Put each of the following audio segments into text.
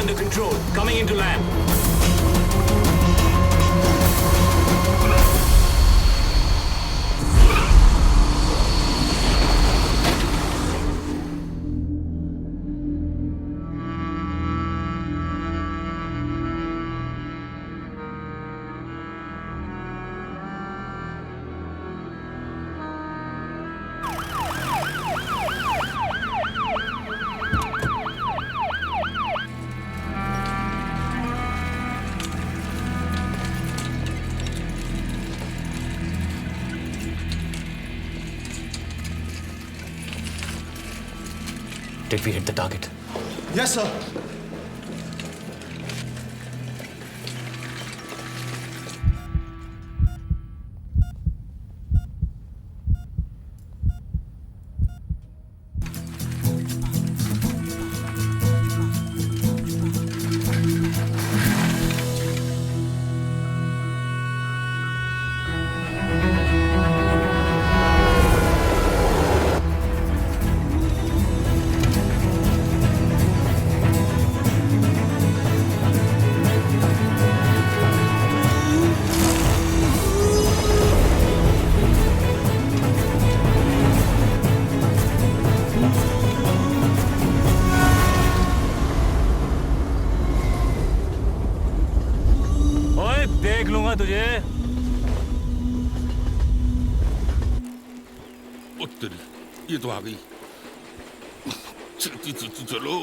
under control. Coming into land. Did we hit the target? Yes, sir. देख लूंगा तुझे। उत्तर ये तो आ गई। चलती चलती चलो।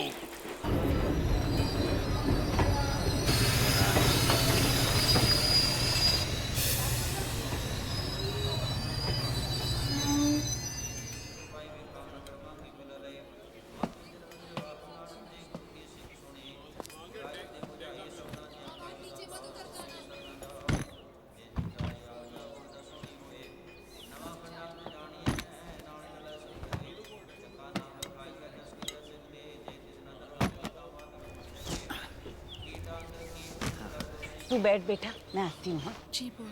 तू बैठ बेटा, मैं आती हूँ। जी बुआ।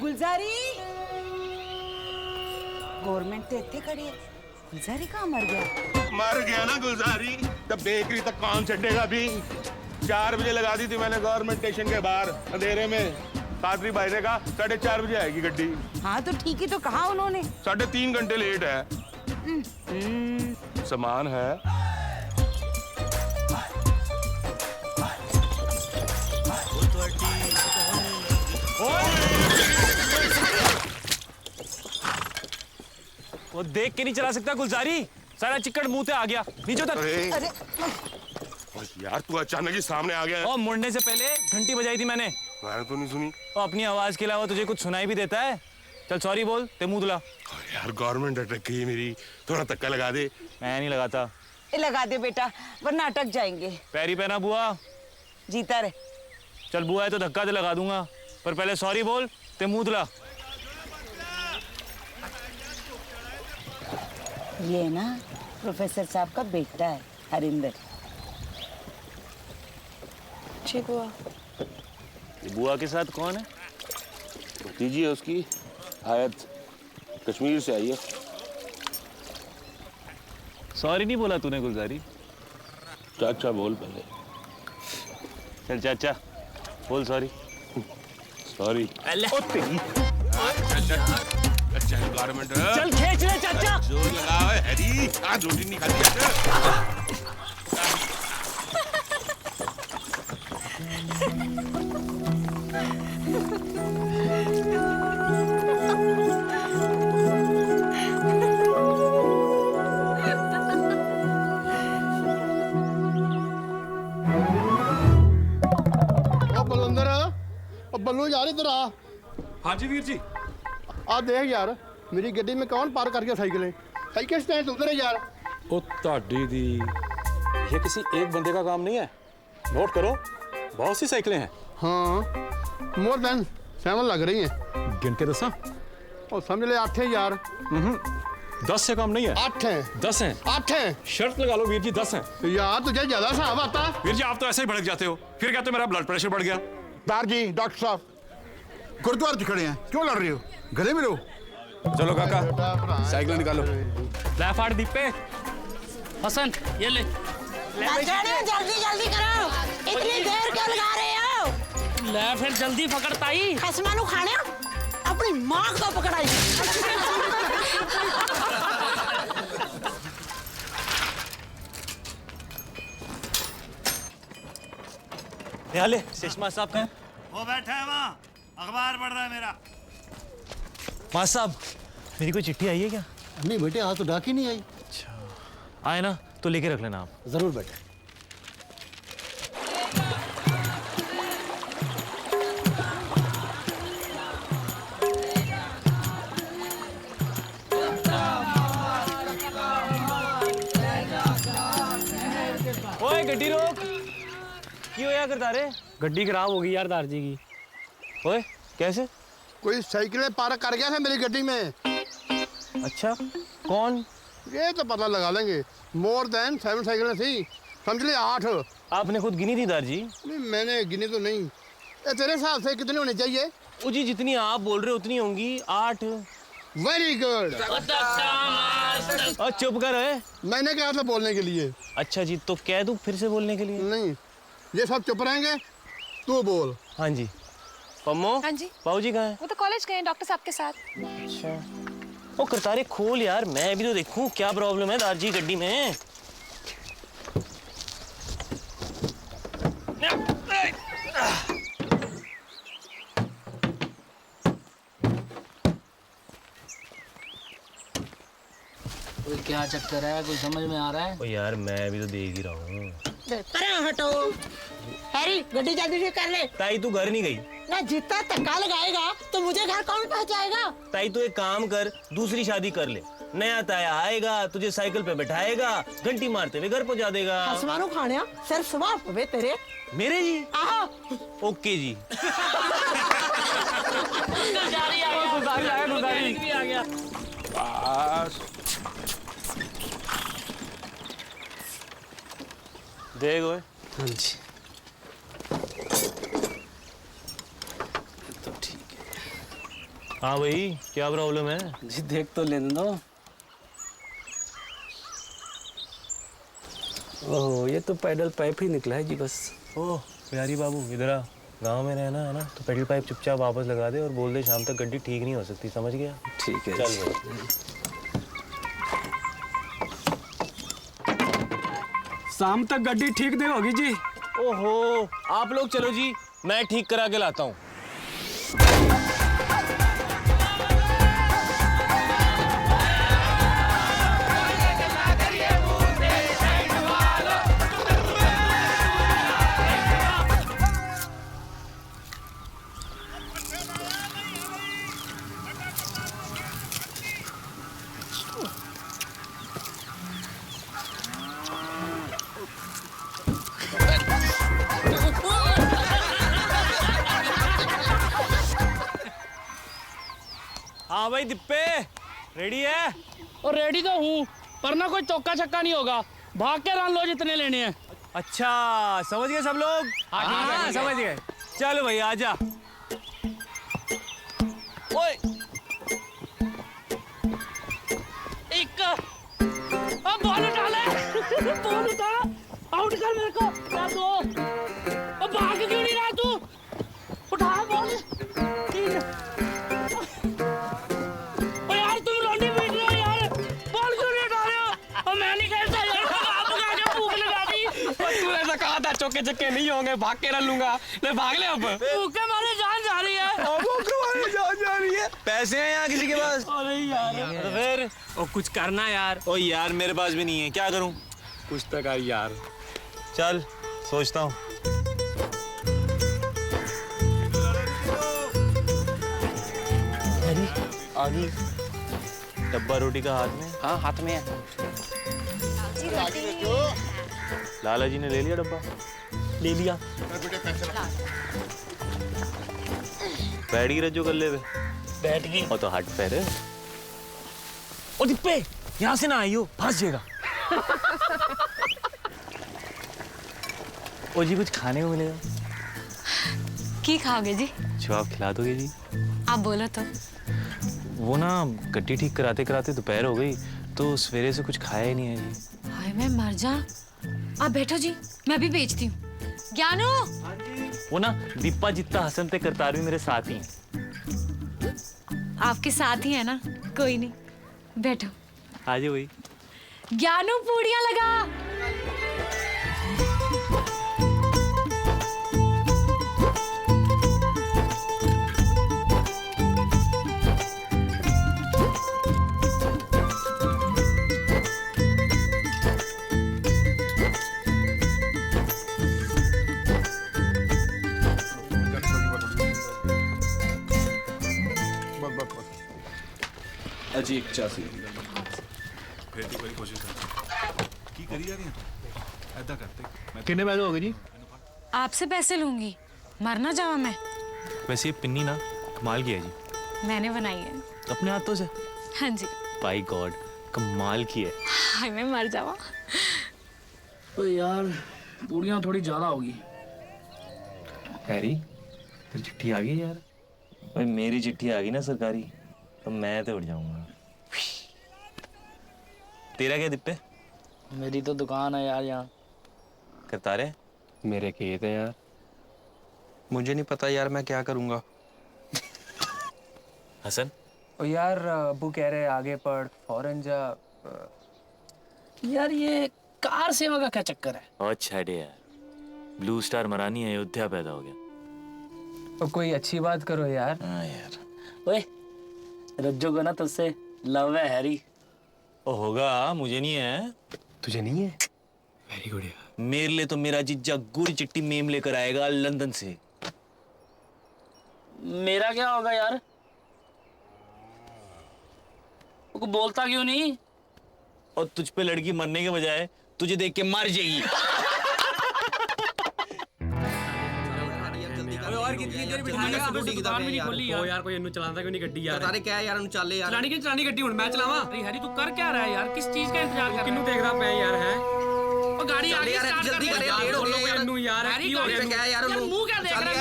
गुलजारी, गवर्नमेंट तो इतने खड़ी है, गुलजारी कहाँ मर गया? मर गया ना गुलजारी, तब बेकरी तक कौन चढ़ेगा भी। 4 बजे लगा दी थी मैंने गवर्नमेंट स्टेशन के बाहर अंधेरे में। कादरी भाई ने कहा 4:30 बजे आएगी गड्डी। हाँ तो ठीक ही तो कहा उन्होंने। 3.5 घंटे लेट है। सामान है। वो देख के नहीं चला सकता गुलजारी, सारा चिक्कड़ मुंह पे आ गया। नीचे उतर। अरे यार तू अचानक ही सामने आ गया है। और मुड़ने से पहले घंटी बजाई थी मैंने तो नहीं सुनी। और अपनी आवाज के अलावा तुझे कुछ सुनाई भी देता है? चल सॉरी बोल, ते मुंह धुला। यार गवर्नमेंट अटक गई मेरी, थोड़ा धक्का लगा दे। मैं नहीं लगाता। लगा दे बेटा, वरना अटक जाएंगे। पैरी पहना बुआ। जीता रहे। चल बुआ है तो धक्का तो लगा दूंगा, पर पहले सॉरी बोल, ते मुंह धुला। ये ना प्रोफेसर साहब का बेटा है, हरिंदर। जी बुआ। ये बुआ के साथ कौन है? भतीजी है उसकी, आयत कश्मीर से आई है। सॉरी नहीं बोला तूने गुलजारी? चाचा बोल पहले। चल चाचा बोल सॉरी। सॉरी। अच्छा गवर्नमेंट चल खींच ले चाचा। जोर लगाओ हैरी, आज रोटी नहीं खाती। बल्लू यार इधर आ। हाँ जी वीर जी। आ देख यार, मेरी गड्डी में कौन पार कर गया साइकिलें? साइकिल स्टैंड उधर है यार। ओ ताड़ी दी, ये किसी एक बंदे का काम नहीं है। नोट करो, बहुत सी साइकिलें हैं। हाँ, मोर देन 7 लग रही हैं। गिन के दसा। और समझ ले 8 है यार। 10 से कम नहीं है। 8 हैं। 10 हैं। 8 हैं। शर्त लगा लो वीर जी, 10 हैं। यार तुझे ज्यादा हिसाब आता। वीर जी आप तो ऐसे ही भड़क जाते हो, फिर कहते हो मेरा ब्लड प्रेशर बढ़ गया। दार जी, डॉक्टर साहब गुरुद्वारे खड़े हैं, क्यों लड़ रहे हो? गले मिलो। चलो काका साइकिल निकालो। ले फाड़ दीपे। हसन ये ले। जल्दी जल्दी करो, इतनी देर क्यों लगा रहे हो? ले फिर जल्दी पकड़ ताई। खसमानू खाने अपनी माँ को पकड़ाई। निहाले शेषमा साहब कहाँ हैं? वो बैठा है वहाँ, अखबार पढ़ रहा है मेरा। मास्टर साहब मेरी कोई चिट्ठी आई है क्या? नहीं बेटे, आज तो डाक ही नहीं आई। आए ना तो लेके रख लेना आप। जरूर बेटे। ओए गड्डी रोक, क्यों होया करता रे? गड्डी खराब हो गई यार दारजी की। ओए कैसे? कोई साइकिलें पार्क कर गया था मेरी गड्डी में। अच्छा कौन? ये तो पता लगा लेंगे। मोर देन 7 साइकिलें थी, समझ ले 8। आपने खुद गिनी थी दारजी? नहीं मैंने गिनी तो नहीं। ये तेरे हिसाब से कितने होने चाहिए? ओ जी जितनी आप बोल रहे हो उतनी होंगी, 8। Very good. और चुप कर है। मैंने कहा था बोलने के लिए। अच्छा जी तो कह दूं फिर से बोलने के लिए? नहीं, ये सब चुप रहेंगे, तू बोल। हाँ जी। पम्मो। हाँ जी। पाऊ जी कहाँ है? वो तो कॉलेज गए हैं डॉक्टर साहब के साथ। अच्छा ओ करतारे खोल यार, मैं भी तो देखूं क्या प्रॉब्लम है दारजी गड्डी में। कोई क्या चक्कर है, कोई समझ में आ रहा है? ओ यार मैं भी तो देख ही रहा हूँ। तरह हटो। हैरी गड्डी जल्दी से कर ले। ताई तू घर नहीं गई? ना जितना धक्का लगाएगा तो मुझे घर कौन पहुँचाएगा? ताई तू एक काम कर, दूसरी शादी कर ले। नया ताया आएगा, तुझे साइकिल पे बैठाएगा, घंटी मारते हुए घर पहुंचा देगा। खसमानू खाने सिर्फ सुबह पवे तेरे। मेरे जी? आओ। ओके जी। गुलजारी आ गया, गुलजारी भी आ गया। बस देख ओए। हाँ जी तो ठीक है। हाँ भाई क्या प्रॉब्लम है? जी देख तो लेने दो। ओह ये तो पैडल पाइप ही निकला है जी बस। ओह बिहारी बाबू इधर आ। गाँव में रहना है ना तो पेडल पाइप चुपचाप वापस लगा दे और बोल दे शाम तक गड्डी ठीक नहीं हो सकती, समझ गया? ठीक है चल भाई। शाम तक गड्डी ठीक नहीं होगी जी। ओहो आप लोग चलो जी, मैं ठीक करा के लाता हूँ। हाँ भाई दिप्पे रेडी है? और रेडी तो हूँ पर ना कोई चौका छक्का नहीं होगा, भाग के रन लो जितने लेने हैं। अच्छा समझ गए सब लोग? हाँ समझ गए। चल भाई आजा। ओए एक अब बॉल उठा ले। बॉल उठा, आउट कर मेरे को। क्या दो अब भाग क्यों नहीं रहा तू? उठा बॉल। ठीक है ओ यार तुम रोनी पीट रहे हो यार, बॉल क्यों नहीं उठा रहे हो? और मैं नहीं खेलता यार, आप आगे भूख लगा दी। तू ऐसा कहा था चौके चक्के नहीं होंगे, भाग के रन लूंगा। ले भाग ले अब। भूख के मारे जान जा रही है। जान जा रही है। पैसे हैं यहाँ किसी के पास? अरे यार तो फिर ओ कुछ करना यार। ओ यार मेरे पास भी नहीं है, क्या करूँ? कुछ तो कर यार। चल सोचता हूँ। आगे डब्बा रोटी का हाथ में। हाँ हाथ में है। लाला जी ने ले लिया डब्बा? ले लिया। बैठ गई रज्जो कर ले वे। बैठ गई। और तो हट पैर। ओ दिप्पे यहाँ से ना आइयो, फंस जाएगा। ओ जी कुछ खाने को मिलेगा? की खाओगे जी? जो आप खिला दोगे जी। आप बोलो तो। वो ना गड्डी ठीक कराते कराते दोपहर हो गई तो सवेरे से कुछ खाया ही नहीं है जी। हाय मैं मर जा। आप बैठो जी, मैं अभी बेचती हूँ। ज्ञानो, वो ना दीपा जितना हसन ते करतार भी मेरे साथ ही हैं। आपके साथ ही है ना, कोई नहीं, बैठो। आज वही ज्ञानो पूड़ियाँ लगा। अजी एक चाय सी कितने पैसे हो गए जी? आपसे पैसे लूंगी, मर ना जावा मैं। वैसे ये पिन्नी ना कमाल की है जी। मैंने बनाई है। अपने हाथों से? हाँ जी। बाय गॉड कमाल की है। हाय मैं मर जावा। तो यार पूड़ियाँ थोड़ी ज्यादा होगी। हैरी तेरी चिट्ठी आ गई यार। भाई मेरी चिट्ठी आ गई ना सरकारी तो मैं तो उड़ जाऊंगा। तेरा क्या दिप्पे? मेरी तो दुकान है यार यहाँ। करतारे? मेरे खेत है यार। मुझे नहीं पता यार मैं क्या करूँगा। हसन? और यार अब्बू कह रहे आगे पढ़, फॉरेन जा। यार ये कार सेवा का क्या चक्कर है? और छाड़े यार, ब्लू स्टार मरानी अयोध्या पैदा हो गया। और कोई अच्छी बात करो यार। हाँ यार। ओए रज्जो को ना तुझसे लव है हैरी। ओ होगा, मुझे नहीं है। तुझे नहीं है? वेरी गुड यार। मेरे लिए तो मेरा जीजा गुड़ चिट्टी मेम लेकर आएगा लंदन से। मेरा क्या होगा यार? वो बोलता क्यों नहीं? और तुझ पे लड़की मरने के बजाय तुझे देख के मर जाएगी। और कितनी देर बिठाएगा? दुकान भी नहीं खोली यार। यार कोई इन्नू चलाता क्यों नहीं गड्डी यार? अरे क्या यार उन चल यार चलानी गड्डी हुन मैं चलावा। अरे हैरी तू कर क्या रहा है यार? किस चीज का इंतजार कर रहा है? किन्नू देख रहा मैं यार है? ओ गाड़ी आ गई, स्टार्ट कर। जल्दी कर यार, लेट हो गया यार। इन्नू यार हैरी की हो गया? क्या यार यार मुंह क्या देख रहा है?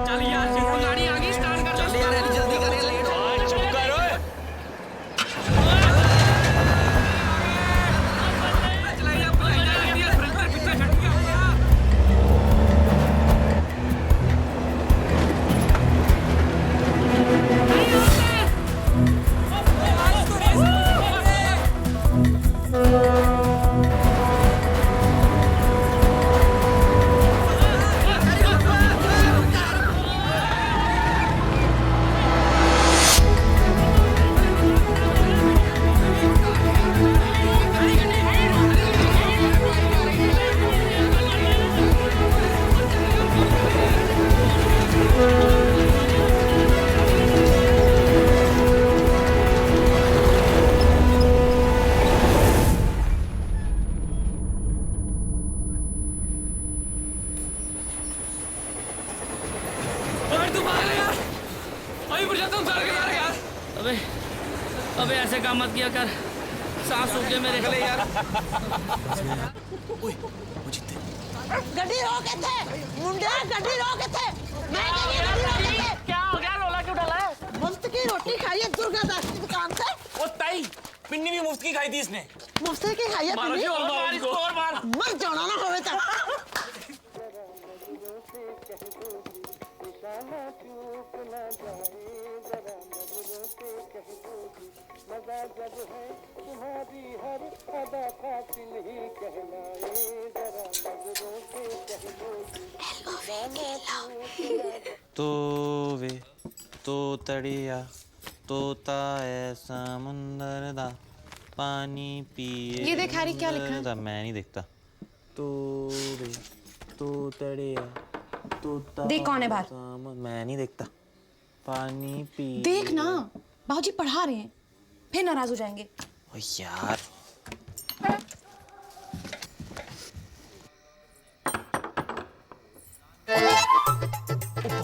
चल यार गाड़ी आ गई, स्टार्ट कर। चल यार जल्दी कर यार, लेट हो। चुप कर ओए। अबे अबे ऐसे काम मत किया कर, सांस सूख गए मेरे। गड्डी रोके थे मुंडे, गड्डी रोके थे। मैं गड्डी रोके थे। क्या हो गया? रोला क्यों डाला है? मुफ्त की रोटी खाइए दुर्गादास की दुकान से। ओ ताई पिन्नी भी मुफ्त की खाई थी इसने। मुफ्त की खाइए मारो जी, और मारो इसको। और मार। मर जाना ना होवे तक। तो वे तो तड़िया तोता ऐसा मंदर दा पानी पिए। ये देख हैरी क्या लिखा है? मैं नहीं देखता। तो वे तो तड़िया तोता। देख कौन है बाहर? मैं नहीं देखता। पानी पी। देख ना, बाबूजी पढ़ा रहे हैं, फिर नाराज हो जाएंगे। ओ यार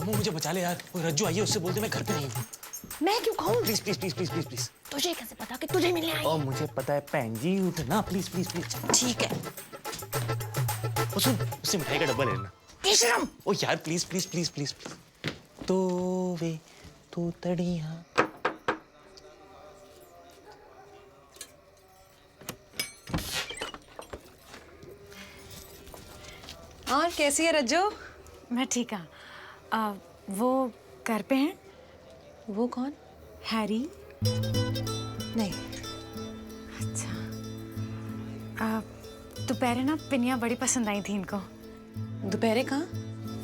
मुझे बचा ले यार। वो रज्जू आई है, उससे बोल दे मैं घर पे नहीं हूँ। मैं क्यों कहूँ? Please please please please please please. तुझे कैसे पता कि तुझे मिलने आई? ओ मुझे पता है भैन जी, उठ ना प्लीज प्लीज प्लीज। ठीक है। ओ सुन, उससे मिठाई का डब्बा ले लेना। बेशरम। ओ यार प्लीज प्लीज प्लीज प्लीज। तो वे तो तड़िया और कैसी है रज्जो? मैं ठीक हूँ। वो घर पे हैं? वो कौन? हैरी। नहीं। अच्छा। दोपहर ना पिनिया बड़ी पसंद आई थी इनको। दोपहर कहाँ?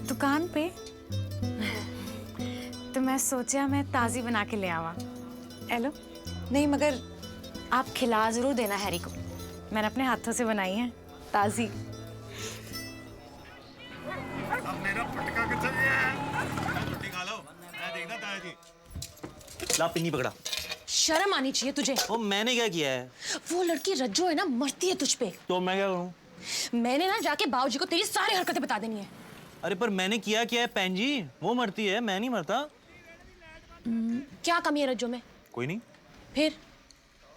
दुकान पे। तो मैं सोचा मैं ताज़ी बना के ले आवा। हेलो। नहीं मगर आप खिला ज़रूर देना हैरी को। मैंने अपने हाथों से बनाई है ताज़ी। अब मेरा पटका कितना है? रोटी खा लो। मैं देखना ताया जी। ला पिन्नी पकड़ा। शर्म आनी चाहिए तुझे। ओ मैंने क्या किया है? वो लड़की रज्जो है ना, मरती है तुझ पे। तो मैं क्या करूं? मैंने ना जाके बाबूजी को तेरी सारी हरकतें बता देनी है। अरे पर मैंने किया क्या है पैन जी? वो मरती है, मैं नहीं मरता। क्या कमी है रज्जो में? कोई नहीं। फिर?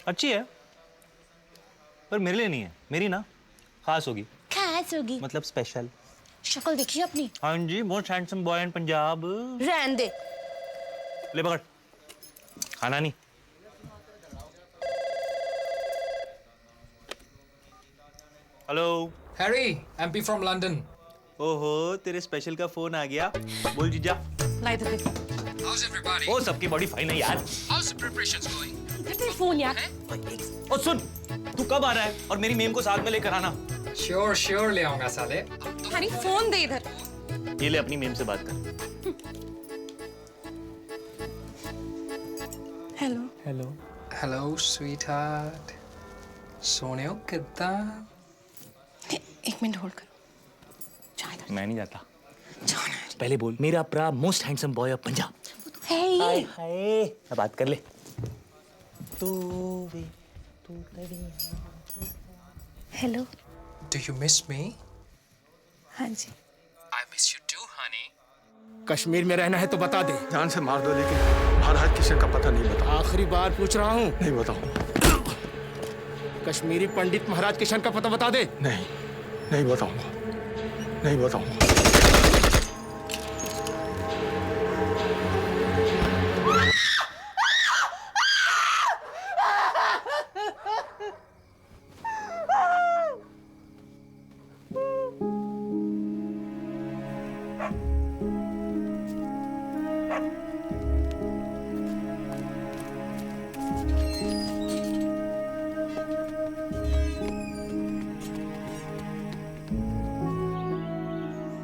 अच्छी है पर मेरे लिए नहीं है। मेरी ना खास होगी। खास होगी मतलब स्पेशल। शक्ल देखिए अपनी। हाँ जी, most handsome boy in Punjab. रहन दे। ले पकड़। खाना नहीं। Hello Harry, MP from London. ओहो, तेरे स्पेशल का फोन आ गया। बोल जीजा। ला इधर देख। How's everybody? ओ सबकी बॉडी फाइन है यार। How's the preparations going? इधर तेरी फोन यार। ओ सुन, तू कब आ रहा है? और मेरी मेम को साथ में लेकर आना। Sure ले आऊंगा साले। हैरी फोन दे इधर। ये ले अपनी मेम से बात कर। हेलो। हेलो। Hello, sweetheart. सोनियो कितना? एक मिनट होल्ड करो। मैं नहीं जाता। पहले बोल मेरा प्रा most handsome boy of Punjab. Hi hi बात कर ले। Hello. Do you miss me? हाँ जी। I miss you too, honey. Kashmir में रहना है तो बता दे। जान से मार दो लेकिन महाराज किशन का पता नहीं बता। आखिरी बार पूछ रहा हूँ। नहीं बताऊं। कश्मीरी पंडित महाराज किशन का पता बता दे। नहीं बताऊंगा। नहीं बताऊंगा।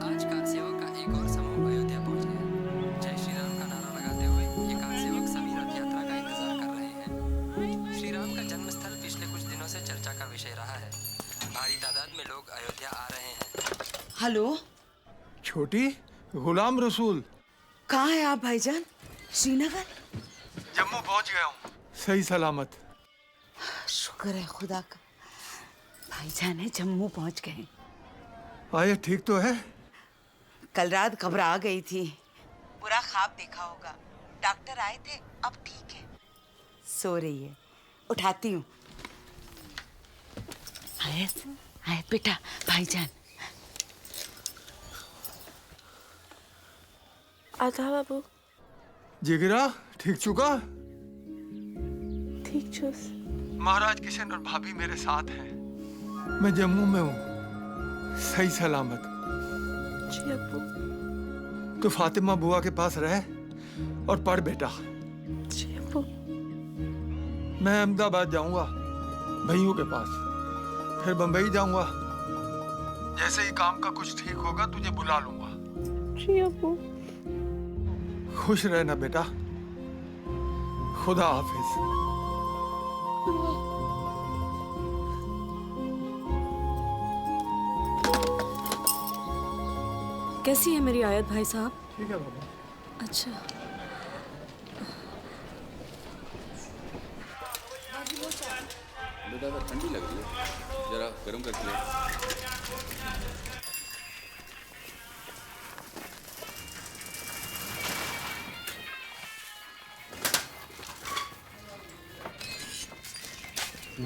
आज कार सेवक का एक और समूह अयोध्या पहुंच गया। जय श्री राम का नारा लगाते हुए ये कार सेवक सभी रथ यात्रा का इंतजार कर रहे हैं। श्री राम का जन्मस्थल पिछले कुछ दिनों से चर्चा का विषय रहा है। भारी तादाद में लोग अयोध्या आ रहे हैं। हेलो। छोटी गुलाम रसूल। कहाँ है आप भाईजान? श्रीनगर? जम्मू पहुंच गया हूँ। सही सलामत। शुक्र है खुदा का। भाईजान है जम्मू पहुंच गए। आये ठीक तो है? कल रात घबरा गई थी। बुरा ख्वाब देखा होगा। डॉक्टर आए थे, अब ठीक है। सो रही है, उठाती हूँ। आयत बेटा, भाईजान। आधा बाबू। जिगरा ठीक चुका? ठीक चूस। महाराज किशन और भाभी मेरे साथ हैं। मैं जम्मू में हूँ, सही सलामत। जी अब्बू। तो फातिमा बुआ के पास रह और पढ़ बेटा। जी अब्बू। मैं अहमदाबाद जाऊंगा भैयों के पास, फिर बंबई जाऊंगा। जैसे ही काम का कुछ ठीक होगा तुझे बुला लूंगा। जी अब्बू। खुश रहना बेटा। खुदा हाफिज। कैसी है मेरी आयत भाई साहब? ठीक है बाबा। अच्छा। बेटा ठंडी लग रही है, जरा गर्म करके ले।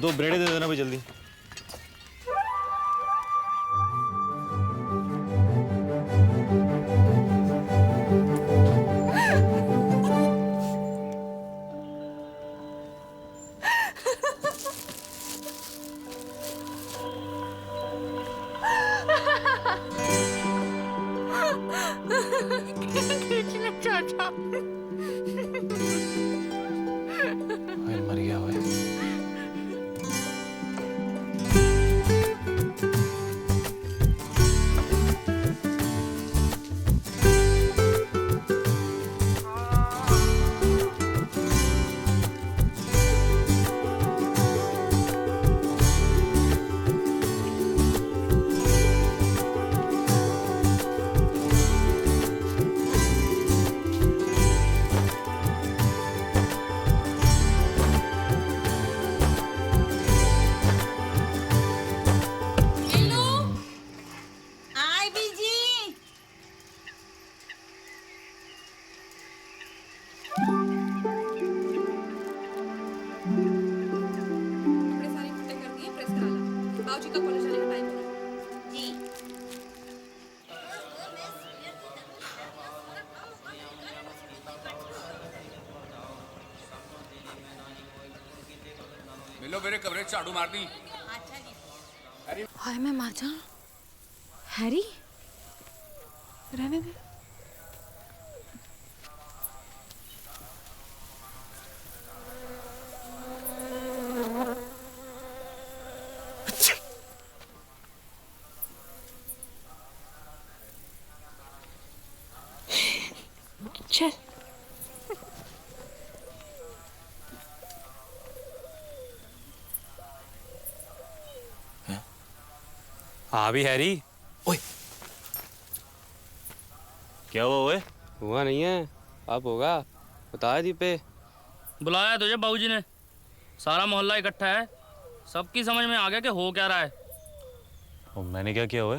दो ब्रेड दे देना भाई जल्दी। मर गया हुआ आई बीजी। कपड़े सारे इकट्ठे कर दिए, प्रेस करा ला। बाबूजी का कॉलेज जाने का टाइम हो रहा है। जी। मिलो मेरे कमरे झाड़ू मारनी। हाय मैं मर जाऊं। हैरी रहने दे। चल हाँ भी हैरी। ओए क्या हुआ ओए? हुआ नहीं है, अब होगा। बताया दीपे। बुलाया तुझे बाबूजी ने, सारा मोहल्ला इकट्ठा है, सबकी समझ में आ गया कि हो क्या रहा है। और मैंने क्या किया हुआ?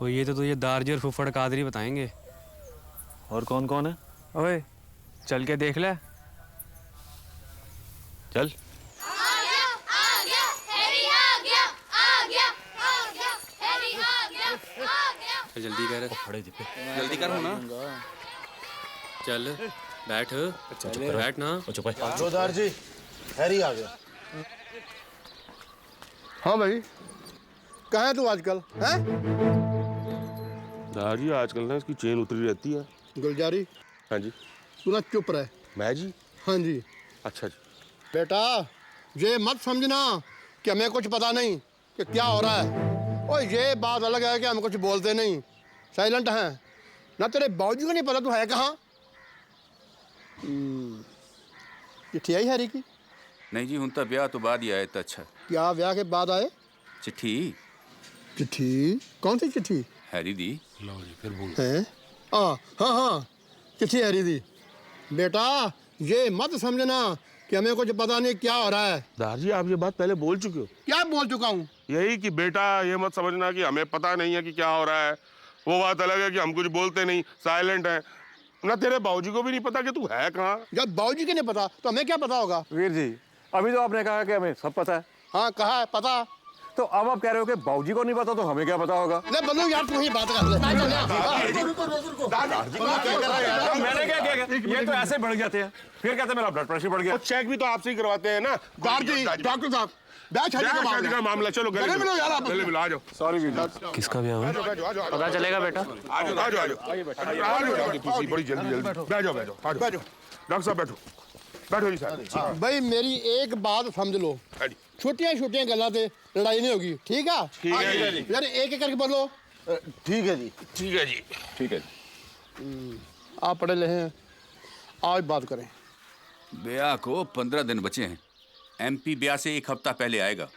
वो ये तो तुझे दारजी और फुफड़ कादरी बताएंगे। और कौन कौन है? ओए चल के देख ले। चल। जल्दी कर। खड़े दीपे। जल्दी करो ना। चल बैठ। बैठ ना। चुप है। जोधार जी, हैरी आ गया। हाँ भाई, कहाँ है तू आजकल? हैं? दादाजी आजकल ना इसकी चेन उतरी रहती है। गुलजारी, हाँ जी। तू ना चुप रहे। मैं जी? हाँ जी। अच्छा जी। बेटा, ये मत समझना कि हमें कुछ पता नहीं कि क्या हो रहा है। और ये बात अलग है कि हम कुछ बोलते नहीं, साइलेंट हैं। ना तेरे बावजूद को नहीं पता तू है कहाँ। चिट्ठी आई हैरी की? नहीं जी, हुन तो ब्याह तो बाद ही आए तो अच्छा। क्या ब्याह के बाद आए? चिट्ठी। चिट्ठी? कौन सी चिट्ठी? हैरी दी। लो जी फिर बोल। हैं? हाँ हाँ हाँ, चिट्ठी हैरी दी। बेटा, ये मत समझना कि हमें कुछ पता नहीं क्या हो रहा है। दादाजी आप ये बात पहले बोल चुके हो। क्या बोल चुका हूँ? यही कि बेटा ये मत समझना कि हमें पता नहीं है कि क्या हो रहा है। वो बात अलग है कि हम कुछ बोलते नहीं, साइलेंट हैं। ना तेरे बाबूजी को भी नहीं पता कि तू है कहाँ। जब बाबूजी को नहीं पता तो हमें क्या पता होगा? वीर जी, अभी तो आपने कहा कि हमें सब पता है। हाँ कहा है पता। तो अब आप कह रहे हो कि बाबूजी को नहीं पता तो हमें क्या पता होगा? नहीं बल्लू यार, तू ही बात कर ले। मैंने क्या किया? ये तो ऐसे बढ़ जाते हैं, फिर कहते हैं मेरा ब्लड प्रेशर बढ़ गया। चेक भी तो आपसे ही करवाते हैं ना। डॉक्टर साहब, शादी का मामला। चलो गले मिलो यार, गले मिलो। आ जाओ। सॉरी वीर जी। किसका ब्याह हुआ? पता चलेगा बेटा। आ जाओ आ जाओ आ जाओ। बड़ी जल्दी जल्दी बैठ जाओ बैठ जाओ। डॉक्टर साहब बैठो बैठो जी साहब। भाई मेरी एक बात समझ लो, छोटियां छोटियां गल्लां ते लड़ाई नहीं होगी, ठीक है? ठीक है जी। यार एक एक करके बोलो। ठीक है जी। ठीक है जी। ठीक है जी। आप पढ़े लिखे हैं, आज बात करें। ब्याह को 15 दिन बचे हैं। MP ब्याह से 1 हफ्ता पहले आएगा।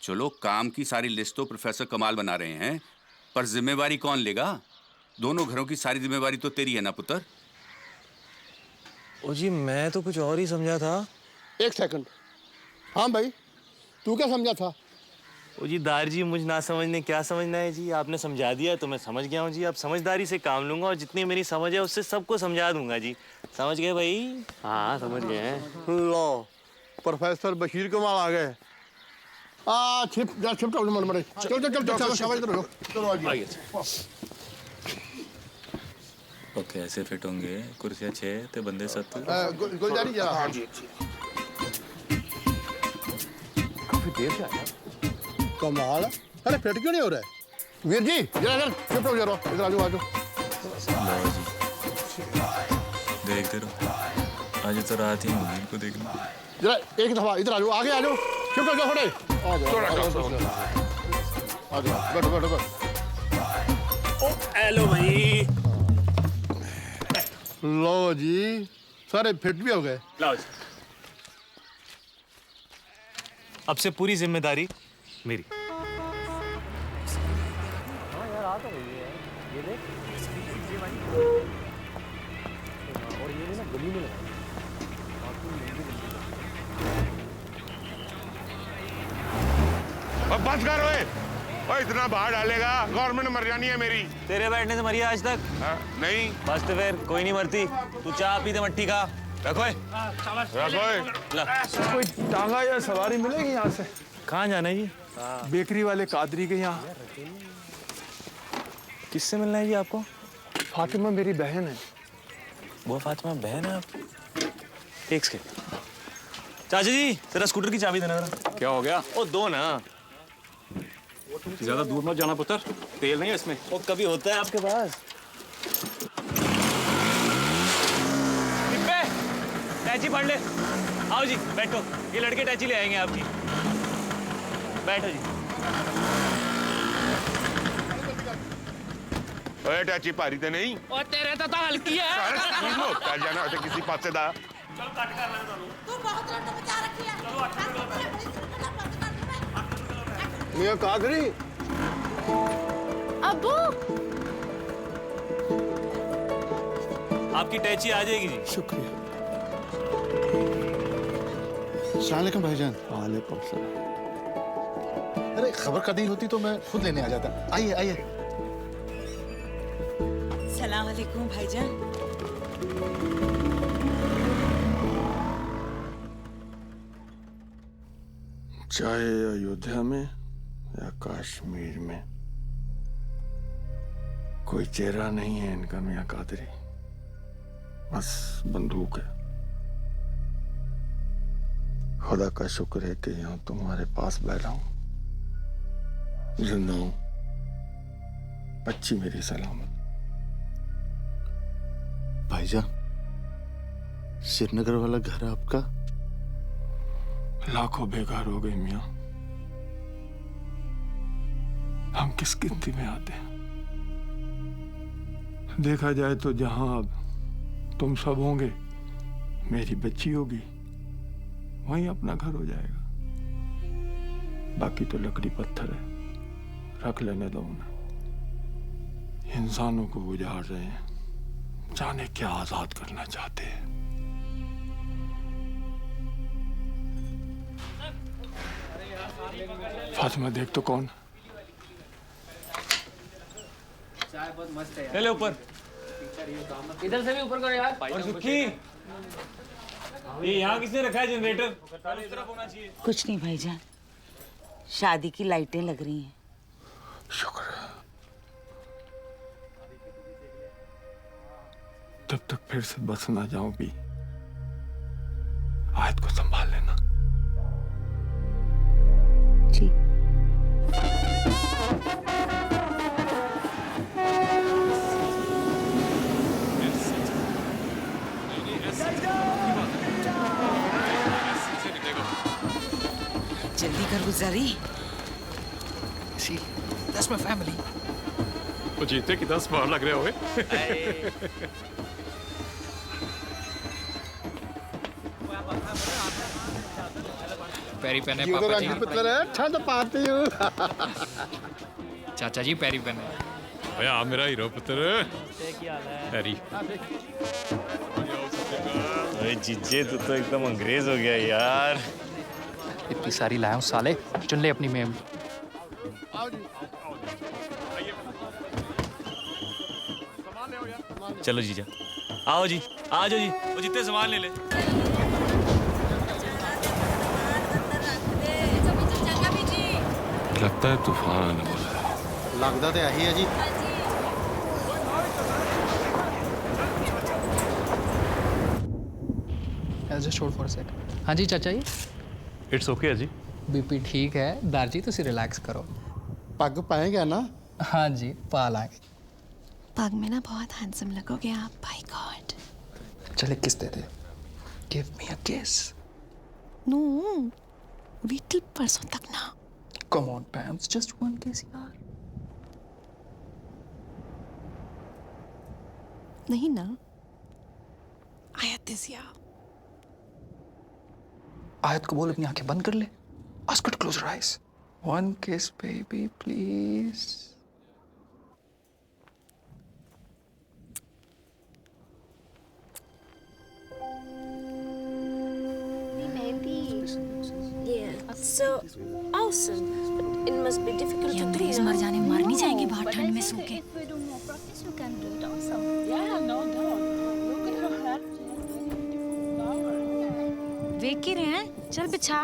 चलो काम की सारी लिस्ट तो प्रोफेसर कमाल बना रहे हैं, पर जिम्मेवारी कौन लेगा? दोनों घरों की सारी जिम्मेवारी तो तेरी है ना पुत्र। ओ जी मैं तो कुछ और ही समझा था। एक सेकंड। हाँ भाई, तू क्या समझा था? ओ जी दार जी, मुझ ना समझने क्या समझना है जी। आपने समझा दिया तो मैं समझ गया हूँ जी। अब समझदारी से काम लूंगा और जितनी मेरी समझ है उससे सबको समझा दूंगा जी। समझ गए भाई? हाँ समझ गए हैं। लो, प्रोफेसर बशीर कमाल आ गए। शिफ्ट मरे। चल चल चल चल शाबाश करो। चलो आइए। ओके ऐसे फिट होंगे, कुर्सियाँ 6 ते बंदे 7। गुलजारी जरा। हाँ जी। काफी देर से आया। कमाल। अरे फिट क्यों नहीं हो रहा है? वीर जी जरा शिफ्ट हो जरा, इधर आ जाओ आ जाओ। देखते रहो, आज तो रात ही होगी इनको देखना। जरा एक दफा इधर आ जाओ, आगे आ जाओ। क्यों कर जाओ थोड़े, आ जाओ आ जाओ, बैठो बैठो बैठो। हेलो भाई। लो जी, सारे फिट भी हो गए। लाओ जी। अब से पूरी जिम्मेदारी मेरी। अब बस कर ओए। ओए इतना बाहर डालेगा, गवर्नमेंट मर जानी है मेरी। तेरे बैठने से मरी है आज तक? नहीं। बस तो फिर कोई नहीं मरती। तू चाय पी दे मट्टी का। रखो कोई टांगा या सवारी मिलेगी यहाँ से? कहाँ जाना है जी? बेकरी वाले कादरी के यहाँ। किससे मिलना है जी आपको? फातिमा मेरी बहन है। वो फातिमा बहन है आप? एक सेकंड। चाचा जी तेरा स्कूटर की चाबी देना जरा। क्या हो गया? ओ दो ना। ज्यादा दूर मत जाना पुत्र, तेल नहीं है इसमें। वो कभी होता है आपके पास? टैची पढ़ ले। आओ जी बैठो, ये लड़के टैची ले आएंगे आपकी। बैठो जी। ओए टैची भारी ते नहीं? और तेरे तो हल्की है। कर जाना तो किसी पासे दा। चल कट कर ले तू बहुत लट्टू बचा रखी है। ये कादरी। अब्बू आपकी टैची आ जाएगी जी। शुक्रिया। अस्सलामुअलैकुम भाईजान। वालेकुम सलाम। अरे खबर कदी होती तो मैं खुद लेने आ जाता। आइए आइए। सलाम अलैकुम भाईजान। चाहे अयोध्या में या कश्मीर में, कोई चेहरा नहीं है इनका मियां कादरी, बस बंदूक है। खुदा का शुक्र है कि यहाँ तुम्हारे पास बैठा हूं, जिंदा हूं, बच्ची मेरी सलामत। भाईजान, श्रीनगर वाला घर आपका? लाखों बेकार हो गए मियां। हम किस गिनती में आते हैं? देखा जाए तो जहां अब तुम सब होंगे, मेरी बच्ची होगी, वहीं अपना घर हो जाएगा। बाकी तो लकड़ी पत्थर है, रख लेने दो उन्हें। इंसानों को उजाड़ रहे हैं, जाने क्या आजाद करना चाहते हैं। फातिमा देख तो कौन? चाय बहुत मस्त है। पहले ऊपर। इधर से भी ऊपर करो यार। और सुखी, ये यहाँ किसने रखा है जनरेटर? कुछ नहीं भाईजान, शादी की लाइटें लग रही हैं। शुक्र है। तब तक फिर से बस ना जाऊं भी। आयत को संभाल लेना। जी। जल्दी कर गुजारी। See, that's my family. वो जीते कि 10 बार लग रहे होगे। पैरी पहने ये तो पापा रंग पुत्र है, ठंड पाती हूँ। जी। चाचा जी पैरी पहने। भैया मेरा हीरो पुत्र। पैरी। अरे जीजे तू तो एकदम अंग्रेज हो गया यार। इतनी सारी लाया हूँ साले, चुन ले अपनी मेम। चलो जीजा, आओ जी, आ जाओ जी, वो जितने सामान ले ले। लगता है तूफान आने वाला है। लगता तो यही है जी। Just hold for a second. हाँ जी चाचा जी। इट्स ओके जी। बीपी ठीक है, दार जी तुसी रिलैक्स करो। पग पाएंगे ना? हाँ जी, पा लाएंगे। पग में ना बहुत हैंडसम लगोगे आप, बाय गॉड। चल एक किस दे दे। गिव मी अ किस। नो, वेट टिल परसों तक ना। कम ऑन पैम्स, जस्ट वन किस यार। नहीं ना, आयत दिया। आयत को बोल अपनी आंखें बंद कर ले। Ask her to close her eyes. One kiss, baby, please. Yeah, so awesome. But it must be difficult ये to do. अंग्रेज मर जाने मर नहीं जाएंगे बाहर ठंड में सो के। वेख ही रहे हैं, चल बिछा।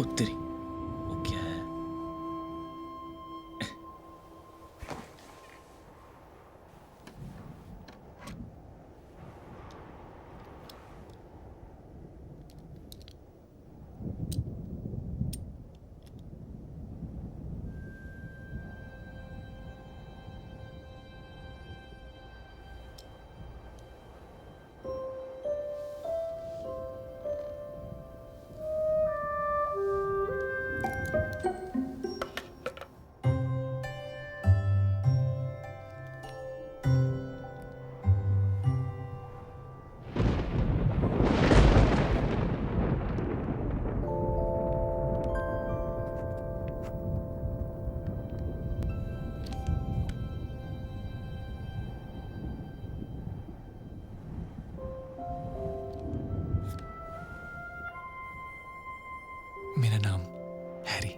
उत्तरी वो क्या है? मेरा नाम हैरी।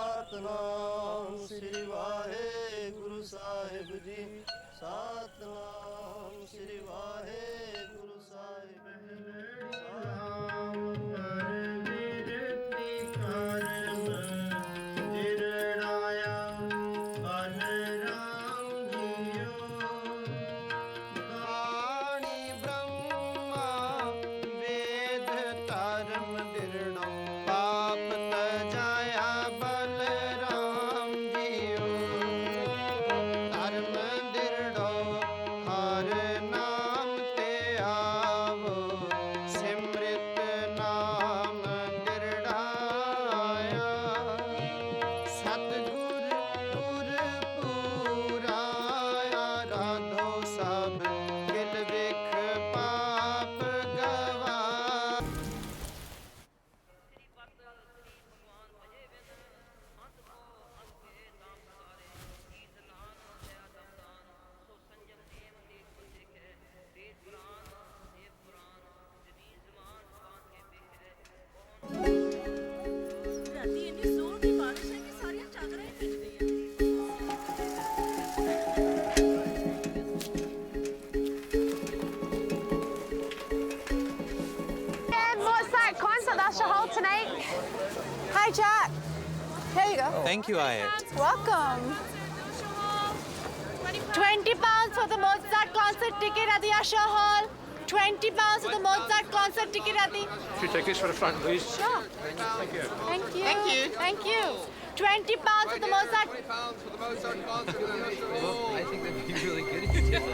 सतनाम श्री वाहेगुरु साहिब जी। सतनाम श्री वाहेगुरु साहिब धर्म दिरड़ो tonight. Hi, Jack. Here you go. Thank you, Ayat. Welcome. 20 pounds for the Mozart concert ticket at the Usher Hall. 20 pounds for the Mozart concert ticket at the... Few tickets for the front, please. Sure. Thank you. Thank you. Thank you. Thank you. 20 pounds for the Mozart... I think that'd be really good if you did that.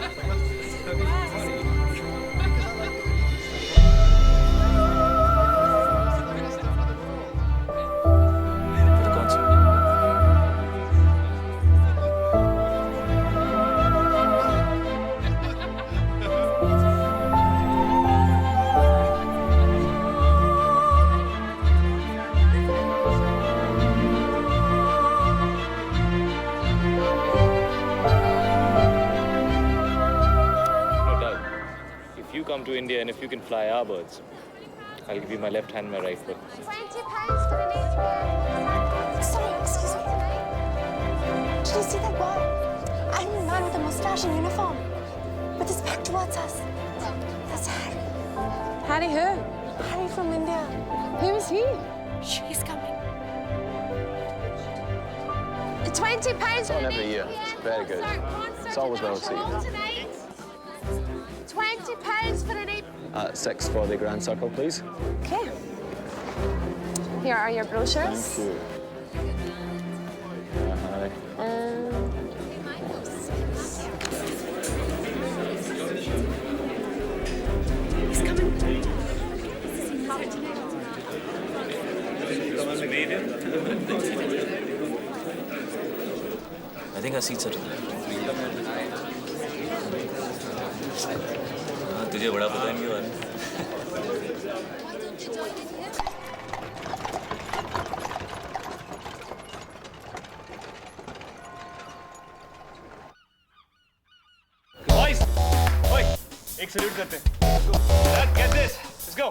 Come to India, and if you can fly our birds, I'll give you my left hand and my right foot. 20 pounds for an each. Sorry, excuse me. Did you see that wall? I mean, a man with a mustache and uniform. With his back towards us. That's Harry. Harry who? Harry from India. Who is he? She's coming. 20 pounds for an Every year. Very good. It's always well received. 20 pounds for an each. 6 for the Grand Circle, please. Okay. Here are your brochures. Thank you. He's coming. I think our seats are to the left. हाँ, तुझे बड़ा पता है इनके बारे में। Boys, oi, एक salute करते हैं। Get this, let's go.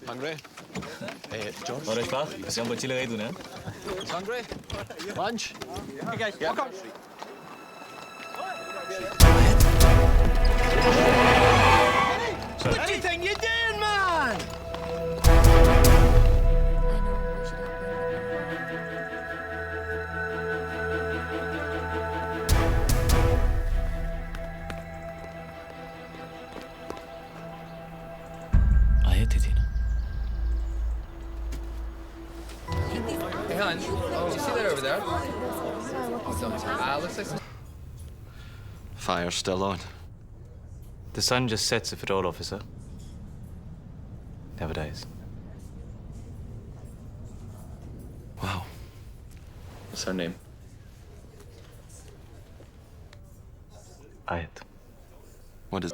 Hungry? Hey, George. और अशफाक, इसे हम बच्ची लगाई तूने? Hungry? Lunch? Hey guys, welcome. What do you think you're doing, man? आए थे थी ना? Hey, hon. You see that over there? Looks like some... Fire's still on. The sun just sets if at all, officer. Never dies. Wow. What's her name? Ayat. What is...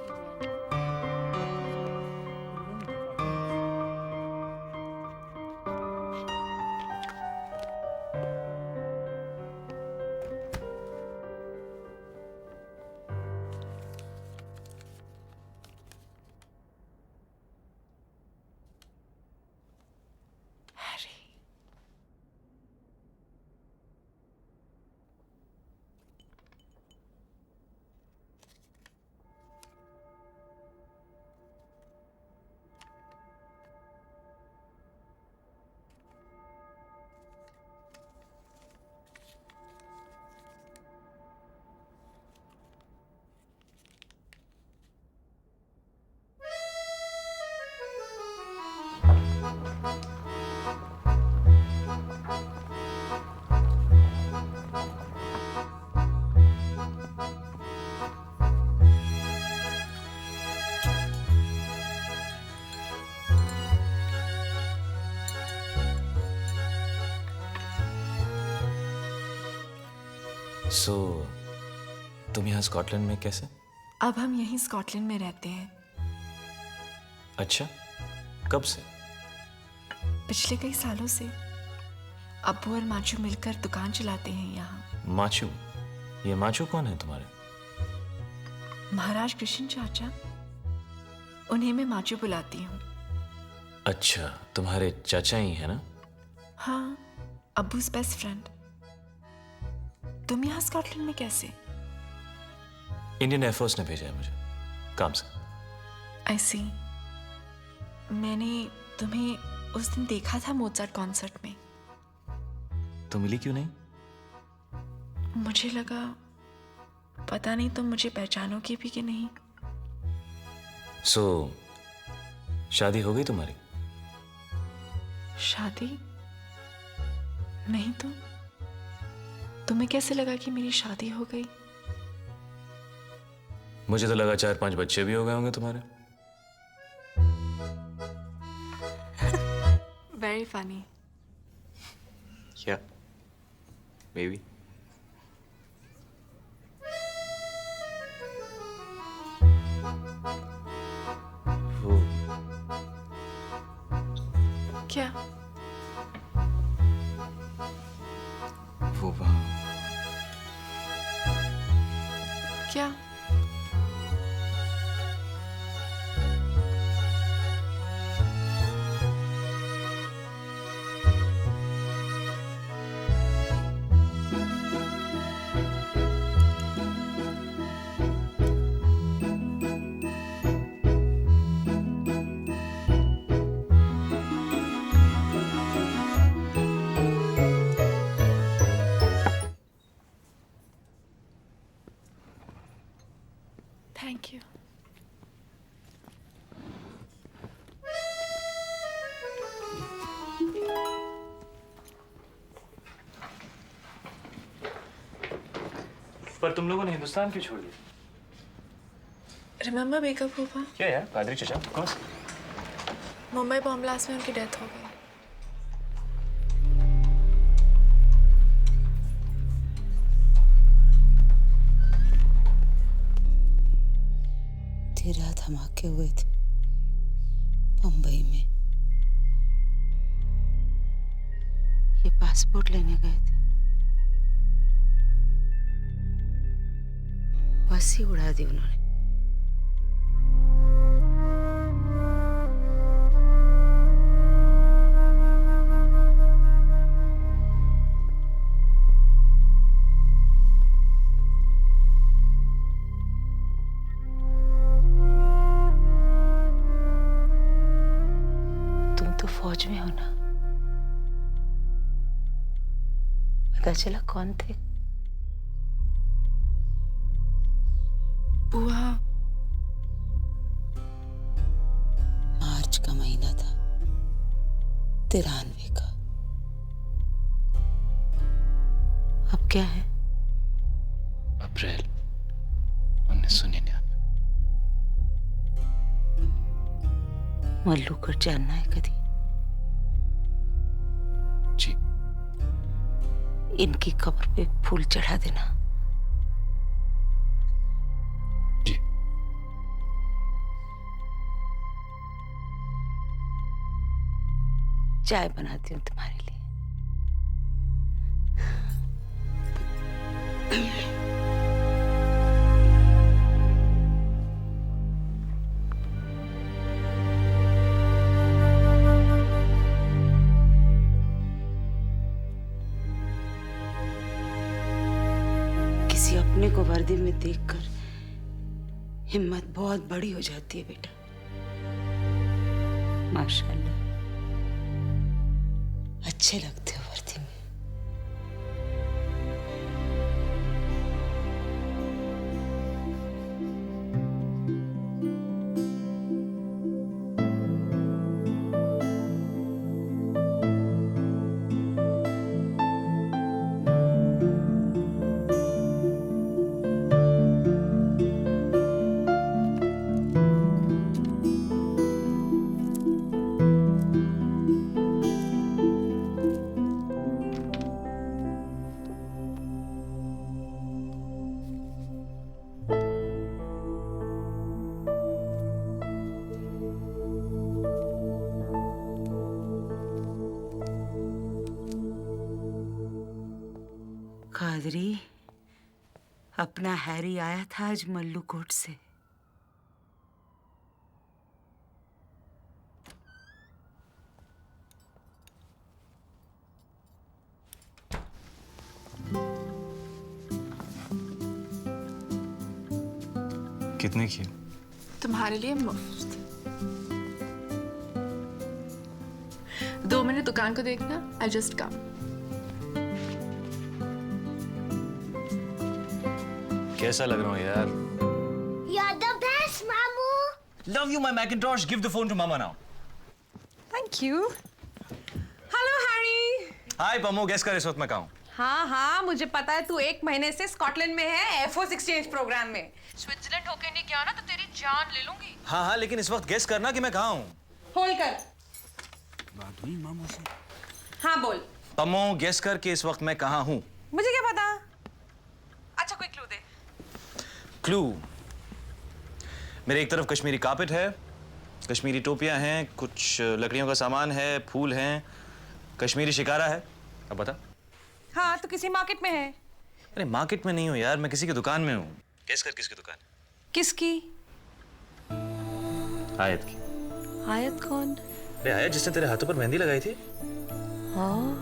So, तुम यहाँ Scotland में कैसे? अब हम यहीं Scotland में रहते हैं। अच्छा, कब से? पिछले कई सालों से। अब्बू और माचू मिलकर दुकान चलाते हैं यहाँ। माचू? ये माचू कौन है तुम्हारे? महाराज कृष्ण चाचा। उन्हें मैं माचू बुलाती हूँ। अच्छा, तुम्हारे चाचा ही है ना? हाँ, अब्बू's बेस्ट फ्रेंड। तुम यहाँ स्कॉटलैंड में कैसे? इंडियन एयरफोर्स ने भेजा है मुझे काम से। आई सी। मैंने तुम्हें उस दिन देखा था मोजार्ट कॉन्सर्ट में। तो मिली क्यों नहीं? मुझे लगा पता नहीं तुम मुझे पहचानोगे भी कि नहीं। सो शादी हो गई तुम्हारी? शादी नहीं तो तुम्हें कैसे लगा कि मेरी शादी हो गई? मुझे तो लगा 4-5 बच्चे भी हो गए होंगे तुम्हारे। Very funny. Yeah, maybe. वो क्या? वो वहाँ क्या? Thank you. पर तुम लोगों ने हिंदुस्तान क्यों छोड़ दिया? Remember बेकअप हुआ? क्या यार, पादरी चचा? कौन सा? मुंबई बॉम्ब ब्लास्ट में उनकी डेथ हो गई। तेरह धमाके हुए थे बम्बई में। ये पासपोर्ट लेने गए थे, बस ही उड़ा दी उन्होंने। फौज में हो ना? पता चला कौन थे? बुआ। मार्च का महीना था 93 का। अब क्या है? अप्रैल 1999। मल्लू को जानना है कभी? जी। इनकी कब्र पे फूल चढ़ा देना। जी। चाय बनाती हूँ तुम्हारे लिए। किसी अपने को वर्दी में देखकर हिम्मत बहुत बड़ी हो जाती है बेटा। माशाल्लाह, अच्छे लगते हो वर्दी में। कादरी, अपना हैरी आया था आज मल्लू कोट से। कितने की? तुम्हारे लिए मुफ्त। 2 मिनट दुकान को देखना, आई जस्ट कम। कैसा लग रहा हूँ यार? You're the best, Mamu. Love you, my Macintosh. Give the phone to Mama now. Thank you. Hello Harry. Hi Pammu, guess कर इस वक्त मैं कहाँ हूँ? हाँ हाँ, मुझे पता है तू 1 महीने से स्कॉटलैंड में है, एयरफोर्स एक्सचेंज प्रोग्राम में। स्विट्जरलैंड होके नहीं गया ना तो तेरी जान ले लूंगी। हाँ हाँ, लेकिन इस वक्त गेस करना कि मैं कहाँ हूँ। होल्ड कर। हाँ बोल। पम्मू, गेस कर कि इस वक्त मैं कहाँ हूँ। मुझे क्या पता। अच्छा कोई क्लू दे। क्लू, मेरे एक तरफ कश्मीरी कार्पेट है, कश्मीरी टोपियां हैं, कुछ लकड़ियों का सामान है, फूल हैं, कश्मीरी शिकारा है। अब बता। हाँ तो किसी मार्केट में है। अरे मार्केट में नहीं हूँ यार, मैं किसी की दुकान में हूँ। गेस कर किसकी दुकान? किसकी? आयत की। आयत कौन? अरे आयत जिसने तेरे हाथों पर मेहंदी लगाई थी। ओह,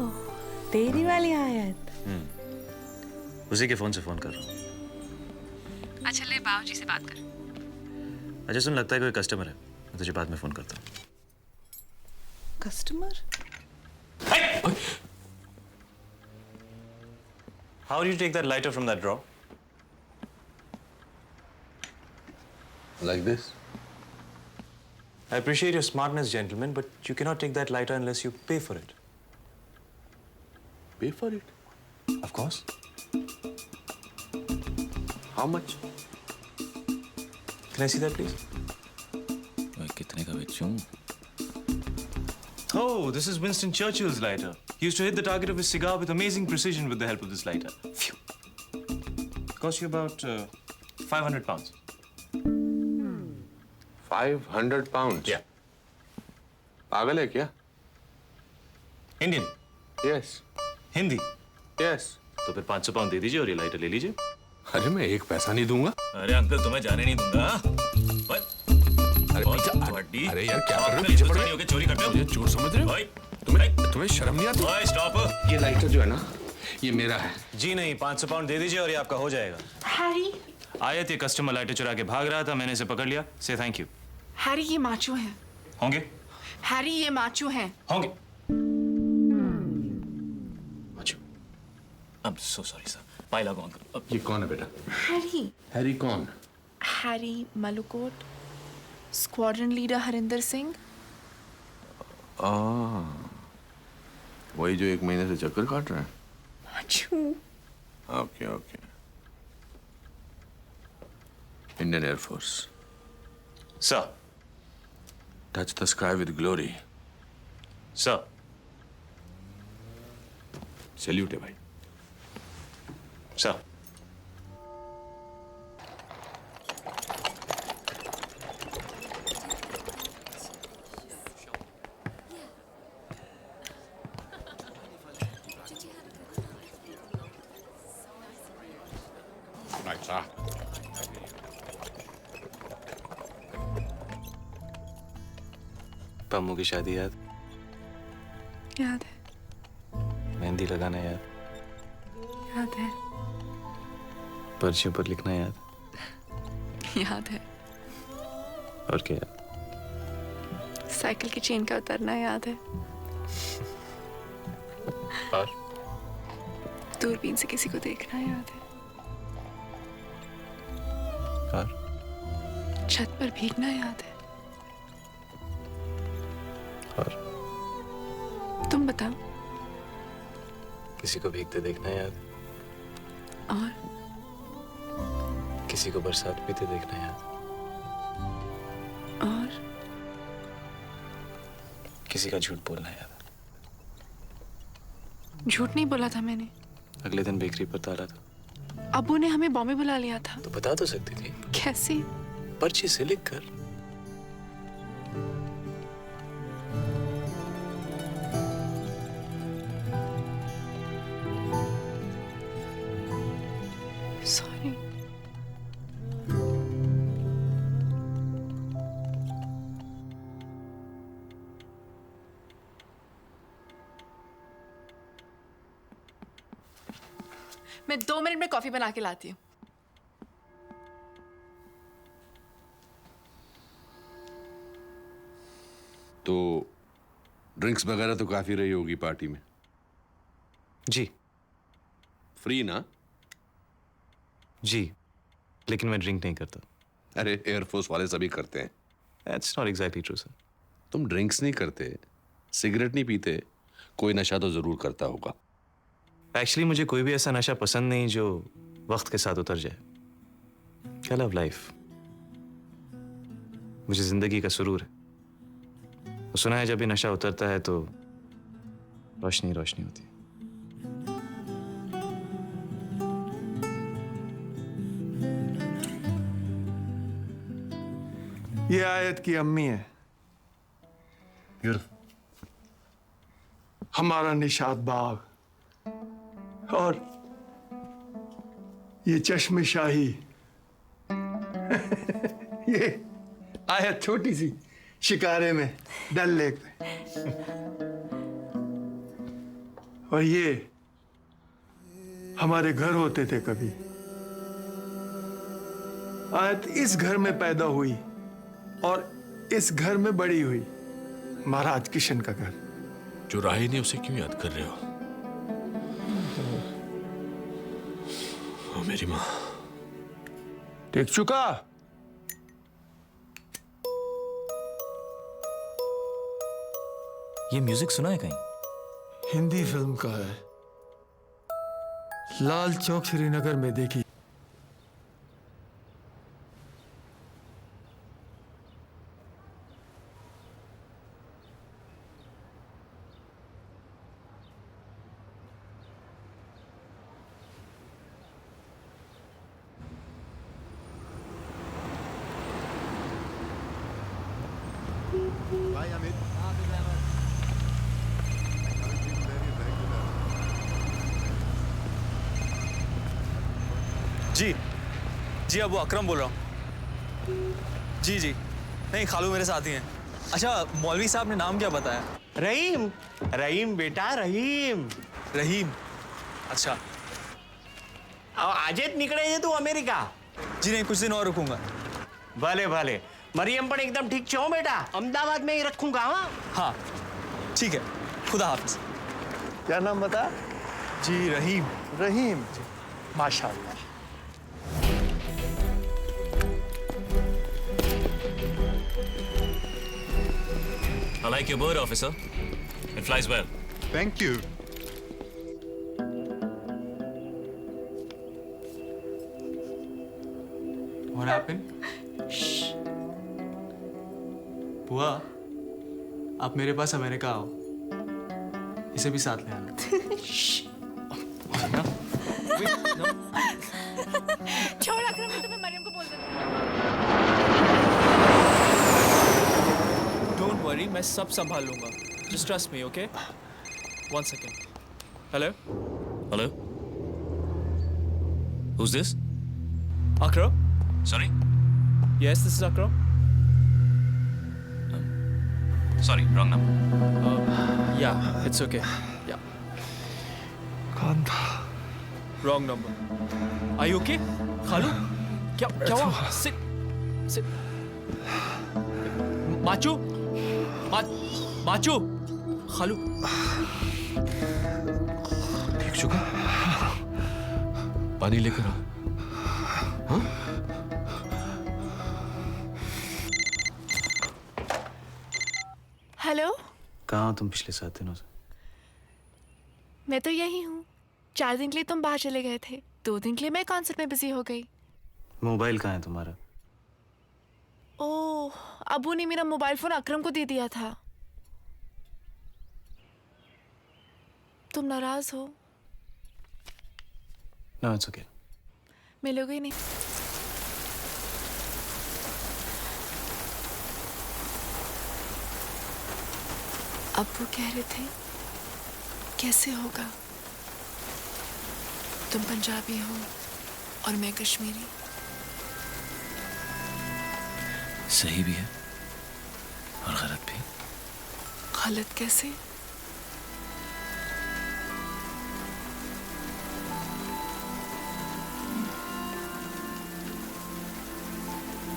तेरी वाली आयत। उसी के फोन से फोन कर रहा हूँ। अच्छा ले बाबूजी से बात कर। अच्छा सुन, लगता है कोई कस्टमर है, मैं तुझे बाद में फोन करता हूँ। Customer? How do you take that lighter from that drawer? Like this? I appreciate your smartness, gentlemen, but you cannot take that lighter unless you pay for it. Pay for it? Of course. How much? Can I see that, please? कितने का बेचूं? Oh, this is Winston Churchill's lighter. He used to hit the target of his cigar with amazing precision with the help of this lighter. Phew. Cost you about 500 pounds. 500 pounds? Yeah. पागल है क्या? Indian? Yes. Hindi? Yes. तो फिर 500 pound दे दीजिए और ये lighter ले लीजिए। अरे मैं एक पैसा नहीं दूंगा। अरे अंकल, तुम्हें जाने नहीं दूंगा। अरे यार क्या कर रहे हो? पीछे पड़ रहे हो? चोरी करते हो? मुझे चोर समझ रहे हो? तुम्हें शर्म नहीं आती? ओए स्टॉप। ये लाइटर जो है ना, ये मेरा है। जी नहीं, 500 पाउंड दे दीजिए और ये आपका हो जाएगा। हैरी। आयत ये कस्टमर लाइटर चुरा के भाग रहा था, मैंने इसे पकड़ लिया। से थैंक यू। हैरी ये माचो हैं। होंगे? हैरी ये माचो हैं। होंगे। Macho. I'm so sorry sir. पाइला को अंकल। ये कौन है बेटा? हैरी। हैरी कौन? Harry Malukot, squadron leader Harinder Singh. वही जो 1 महीने से चक्कर काट रहा है। Macho. Okay okay. Indian air force. Sir. Touch the sky with glory. Sir. Salute है भाई। सर। पम्मू की शादी याद? याद है। मेहंदी लगाना याद? याद है। पर्चियों पर लिखना याद? याद है। और क्या याद? साइकिल की चेन का उतरना याद है। और? दूरबीन से किसी को देखना याद है। और? छत पर भीगना याद है। और? तुम बताओ। किसी को भीगते देखना याद? और? किसी को बरसात पीते देखना याद? और? किसी का झूठ बोलना याद? झूठ नहीं बोला था मैंने। अगले दिन बेकरी पर ताला था। अब्बू ने हमें बॉम्बे बुला लिया था। तो बता तो सकती थी। कैसे? पर्ची से लिख कर। सॉरी। मैं 2 मिनट में कॉफी बना के लाती हूँ। तो ड्रिंक्स वगैरह तो काफी रही होगी पार्टी में। जी। फ्री ना? जी, लेकिन मैं ड्रिंक नहीं करता। अरे एयरफोर्स वाले सभी करते हैं। That's not exactly true, sir. तुम ड्रिंक्स नहीं करते, सिगरेट नहीं पीते, कोई नशा तो जरूर करता होगा। एक्चुअली मुझे कोई भी ऐसा नशा पसंद नहीं जो वक्त के साथ उतर जाए। I love life. मुझे जिंदगी का सुरूर है। तो सुना है जब भी नशा उतरता है तो रोशनी रोशनी होती है। ये आयत की अम्मी है। हमारा निशात बाग और ये चश्मे शाही। ये आयत छोटी सी शिकारे में डल लेक में। और ये हमारे घर होते थे कभी। आयत इस घर में पैदा हुई और इस घर में बड़ी हुई। महाराज किशन का घर। जो राही नहीं उसे क्यों याद कर रहे हो? ओ मेरी माँ। देख चुका? ये म्यूजिक सुना है कहीं? हिंदी फिल्म का है। लाल चौक श्रीनगर में देखी। जी जी, अब वो अकरम बोल रहा हूँ। जी जी, नहीं खालू मेरे साथ ही हैं। अच्छा, मौलवी साहब ने नाम क्या बताया? रहीम। रहीम बेटा, रहीम। रहीम, अच्छा। अब આજે જ નીકળે છે તું અમેરિકા? जी नहीं, कुछ दिन और रुकूंगा। भले भले। मरियम पण एकदम ठीक छो बेटा? अहमदाबाद में ही रखूंगा। हाँ ठीक है, खुदा हाफिज। क्या नाम बता? जी रहीम। रहीम, माशाल्लाह। I like your bird, officer. It flies well. Thank you. What happened? बुआ, आप मेरे पास अमेरिका आओ। इसे भी साथ ले आना। छोड़ अकरम, मैं तुम्हें मरियम को बोल देता हूँ। Don't worry, मैं सब संभाल लूंगा। Just trust me, okay? One second. Hello? Hello? Who's this? Akram? Sorry? Yes, this is Akram. Sorry, wrong number. Yeah, it's okay. Yeah. कौन था? Wrong number. Are you okay? खालू? क्या हुआ? Sit. Sit. माचू? माचू? खालू? ठीक चुका? पानी लेकर आ। हाँ? हेलो, कहाँ हो तुम पिछले 7 दिनों से? मैं तो यही हूँ। 4 दिन के लिए तुम बाहर चले गए थे, 2 दिन के लिए मैं कॉन्सर्ट में बिजी हो गई। मोबाइल कहाँ है तुम्हारा? ओह, अबू ने मेरा मोबाइल फोन अकरम को दे दिया था। तुम नाराज हो? No, it's okay. मिलोगे नहीं? अब्बू कह रहे थे कैसे होगा? तुम पंजाबी हो और मैं कश्मीरी। सही भी है और गलत भी। गलत कैसे?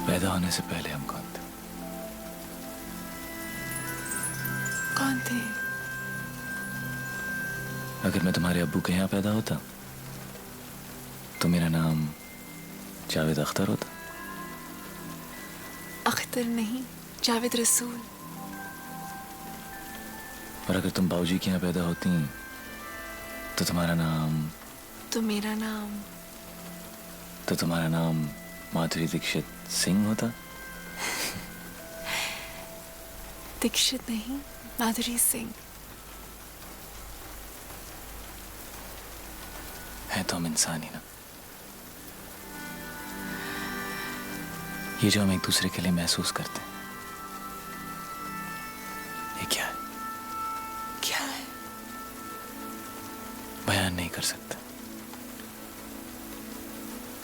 पैदा होने से पहले हम कौन थे? थे। अगर मैं तुम्हारे अब्बू के यहाँ पैदा होता तो मेरा नाम जावेद अख्तर होता। अख्तर नहीं, जावेद रसूल। और अगर तुम बाबूजी के यहाँ पैदा होती तो तुम्हारा नाम माधुरी दीक्षित सिंह होता। दीक्षित नहीं, माधुरी सिंह। है तो हम इंसान ही ना। ये जो हम एक दूसरे के लिए महसूस करते हैं, ये क्या है? क्या है? बयान नहीं कर सकते,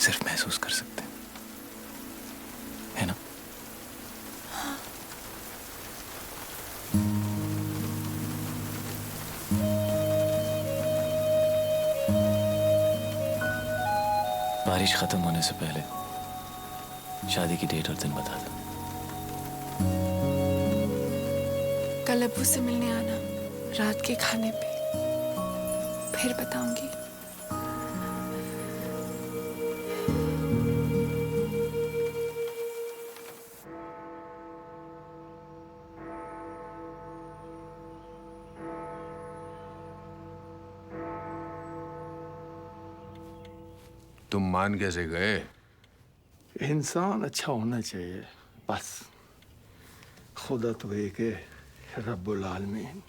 सिर्फ महसूस कर सकते हैं, है ना? बारिश खत्म होने से पहले शादी की डेट और दिन बता दो। कल अब्बू से मिलने आना, रात के खाने पे, फिर बताऊंगी। तुम मान कैसे गए? इंसान अच्छा होना चाहिए बस। खुदा तो एक है, रब्बुल आलमीन।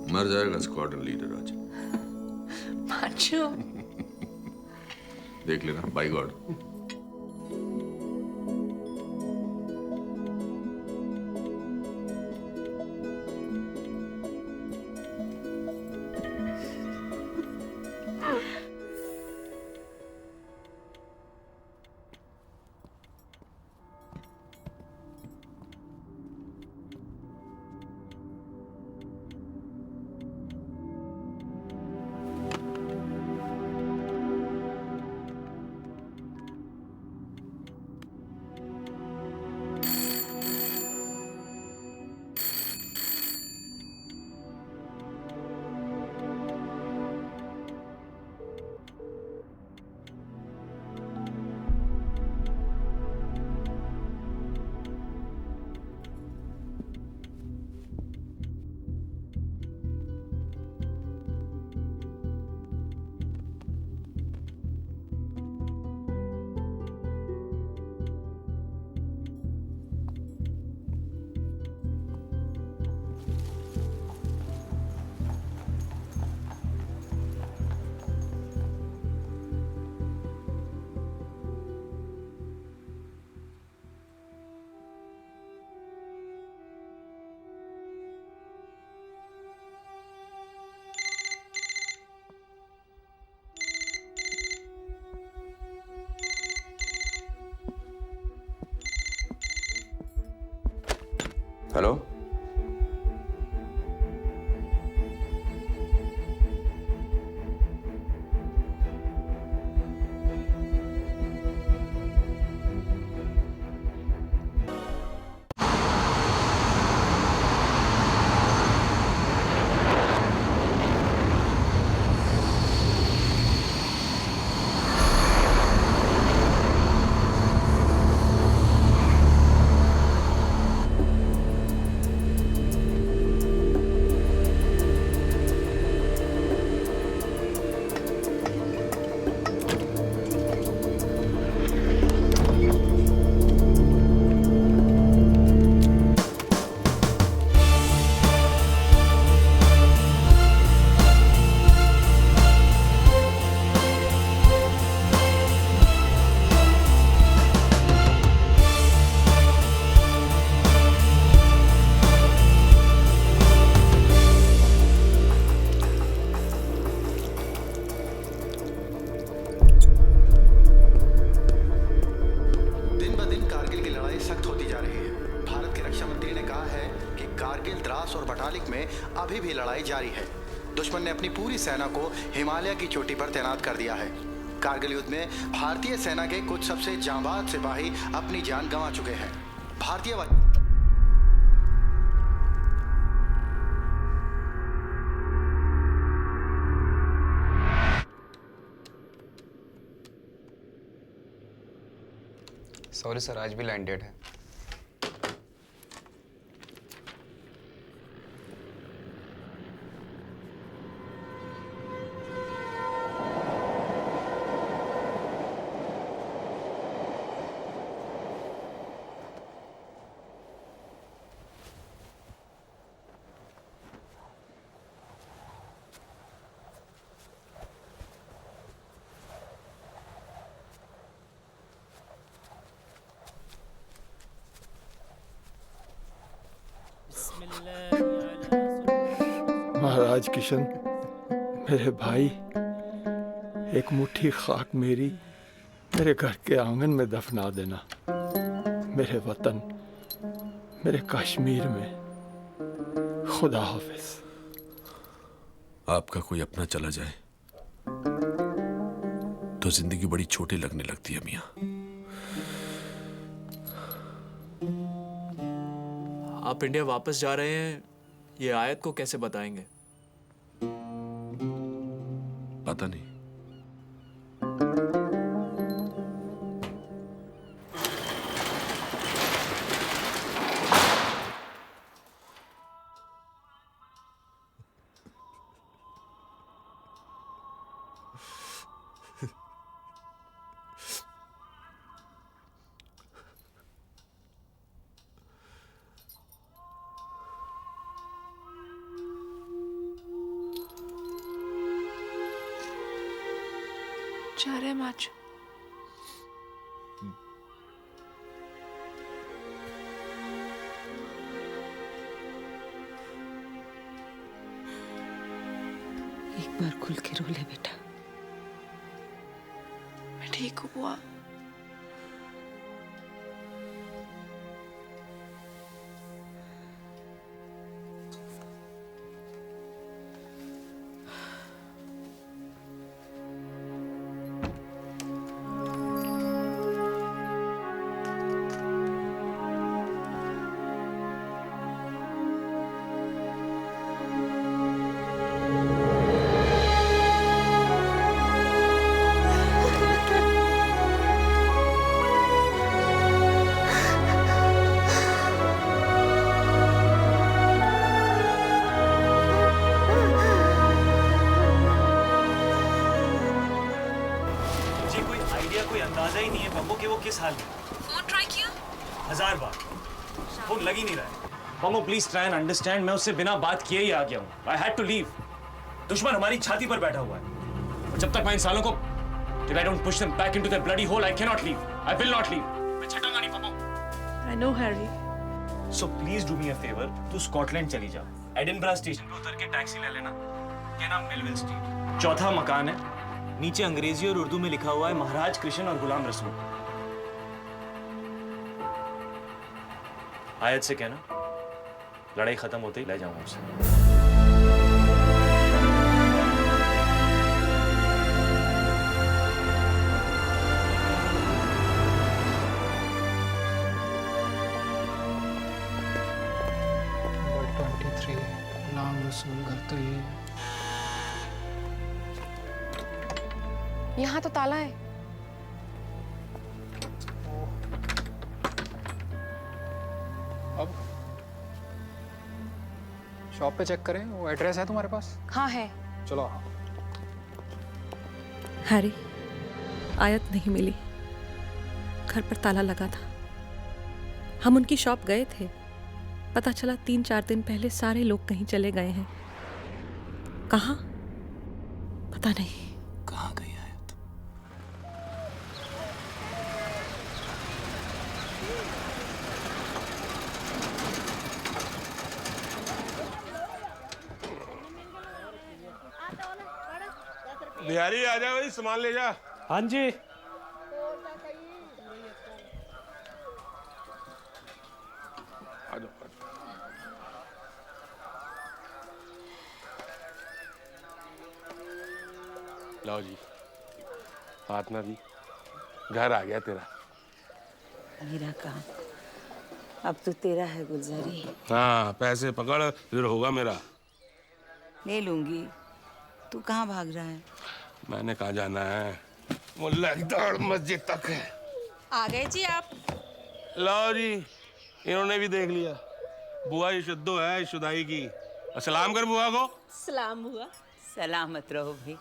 मर जाएगा स्क्वाड्रन लीडर आज। माचो। देख लेना, बाय गॉड। हेलो, जारी है। दुश्मन ने अपनी पूरी सेना को हिमालय की चोटी पर तैनात कर दिया है। कारगिल युद्ध में भारतीय सेना के कुछ सबसे जांबाज सिपाही अपनी जान गंवा चुके हैं। भारतीय सॉरी सर, आज भी लाइन डेट है। महाराज किशन, मेरे भाई, एक मुट्ठी खाक मेरे घर के आंगन में दफना देना। मेरे वतन, मेरे कश्मीर में। खुदा हाफिज। आपका कोई अपना चला जाए तो जिंदगी बड़ी छोटी लगने लगती है मियाँ। आप इंडिया वापस जा रहे हैं, ये आयत को कैसे बताएंगे? पता नहीं। जा रहे हैं माचू। एक बार खुल के रो ले बेटा। मैं ठीक हूँ बुआ। अंदाजा ही नहीं है बम्बो कि वो किस हाल में। फोन ट्राई किया? 1000 बार फोन लग ही नहीं रहा है। बम्बो प्लीज ट्राई एंड अंडरस्टैंड, मैं उससे बिना बात किए ही आ गया हूँ। I had to leave. दुश्मन हमारी छाती पर बैठा हुआ है और जब तक मैं इन सालों को if I don't push them back into their bloody hole, I cannot leave. I will not leave. मैं छटूंगा नहीं bamboo. I know Harry. So please do me a favor, तू स्कॉटलैंड चली जा। एडिनबरा स्टेशन पे उतर के टैक्सी ले लेना। क्या नाम? Melville street. चौथा मकान है, नीचे अंग्रेजी और उर्दू में लिखा हुआ है महाराज कृष्ण और गुलाम रसूल। आयत से कहना लड़ाई खत्म होते ही ले जाऊंगा उसे। घर तो ये यहाँ तो ताला है। अब शॉप पे चेक करें, वो एड्रेस है तुम्हारे पास? हाँ है। चलो। हैरी, आयत नहीं मिली। घर पर ताला लगा था। हम उनकी शॉप गए थे, पता चला 3-4 दिन पहले सारे लोग कहीं चले गए हैं। कहाँ? पता नहीं। कहाँ गई आयत? बिहारी आ जा भाई, सामान ले जा। हाँ जी। लो जी, फातिमा भी घर आ गया तेरा। मेरा काम अब तो तेरा है गुलजारी। हाँ, पैसे पकड़ फिर होगा मेरा। ले लूंगी। तू कहाँ भाग रहा है? मैंने कहाँ जाना है, मुल्ला की दौड़ मस्जिद तक है। आ गए जी आप। लो जी, इन्होंने भी देख लिया। बुआ ये शुद्धो है शुदाई की। सलाम कर बुआ को। सलाम हुआ। सलामत रहो भाई।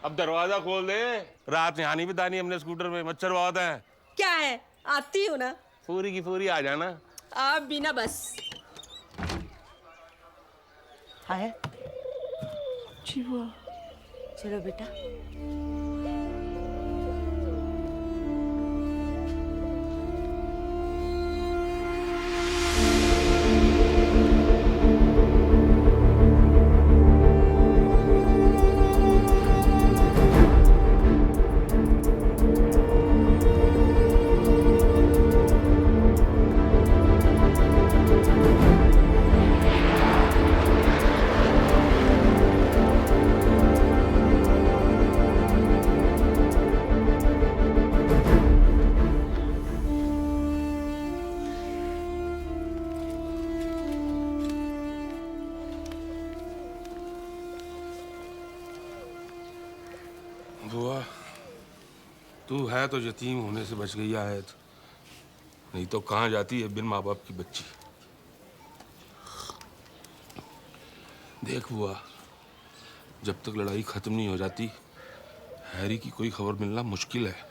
अब दरवाजा खोल दे, रात यहाँ नहीं बितानी हमने स्कूटर में, मच्छर बहुत है। क्या है, आती हूँ ना। पूरी की पूरी आ जाना। आप बिना बस। है जी हुआ। चलो बेटा। बुआ, तू है तो यतीम होने से बच गई है, नहीं तो कहाँ जाती है बिन माँ बाप की बच्ची। देख बुआ, जब तक लड़ाई खत्म नहीं हो जाती, हैरी की कोई खबर मिलना मुश्किल है।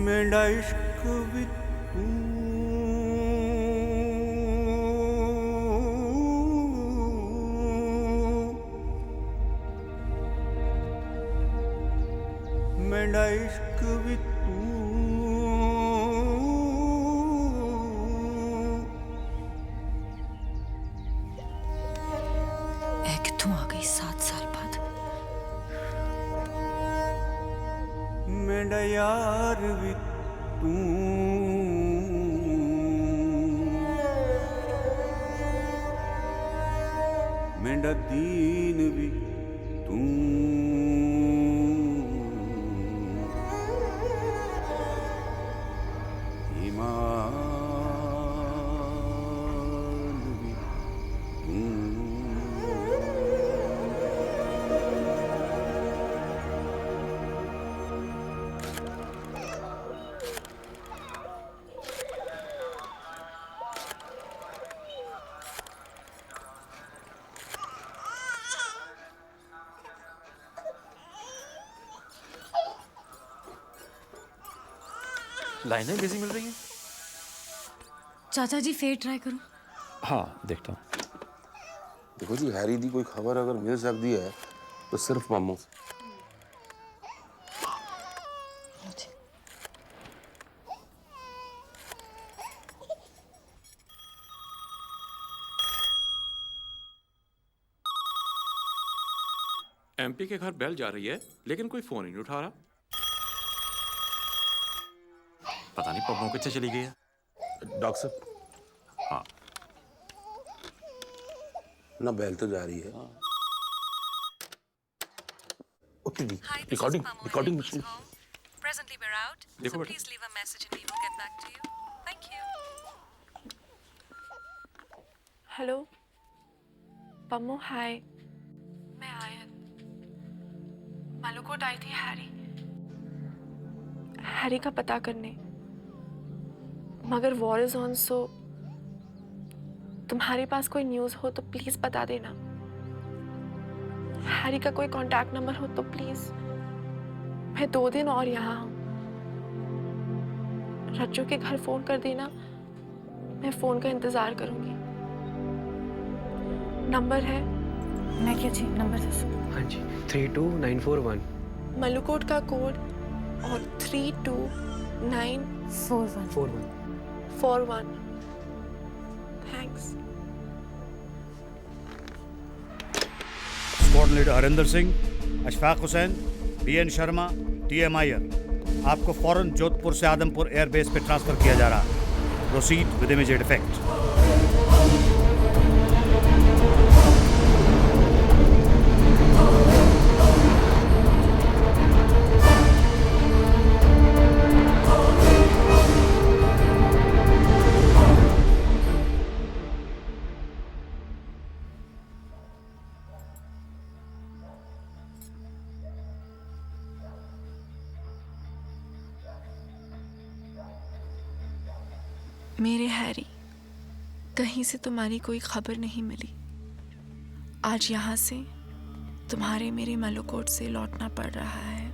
मेरा इश्क भी तू मेरा इश्क भी तू तू आ गई 7 साल बाद। मेरा यार भी तू मेरा दीन भी तू ईमान भी तू लाइनें बिजी मिल रही हैं। चाचा जी फिर ट्राई करूं? हाँ, देखता हूँ। देखो जी, हैरी दी कोई खबर अगर मिल सकती है तो सिर्फ मामू से। एमपी के घर बेल जा रही है, लेकिन कोई फोन ही नहीं उठा रहा। पता नहीं पप्पू कितने चली गई है। डॉक्टर साहब। हाँ, ना बेल तो जा रही है। Recording machine. Presently we're out. देखो So बेटा। please leave a message and we will get back to you. Thank you. Hello Pammu, hi. मैं आयन। मालूकोट आई थी हैरी का पता करने, मगर वॉर इज ऑन, सो तुम्हारे पास कोई न्यूज़ हो तो प्लीज़ बता देना। हैरी का कोई कांटेक्ट नंबर हो तो प्लीज़। मैं 2 दिन और यहाँ हूँ। रज्जू के घर फ़ोन कर देना, मैं फ़ोन का इंतज़ार करूँगी। नंबर है? मैं क्या जी नंबर दे? हाँ जी, 32941। मलुकोट का कोड और 32941। Thanks. Squad colonel Harinder Singh, Ashfaq Hussain, BN Sharma, TM Iyer. आपको फौरन जोधपुर से आदमपुर एयरबेस पे ट्रांसफर किया जा रहा है। Proceed with immediate effect. मेरे हैरी, कहीं से तुम्हारी कोई खबर नहीं मिली। आज यहाँ से तुम्हारे मेरे मलकोट से लौटना पड़ रहा है।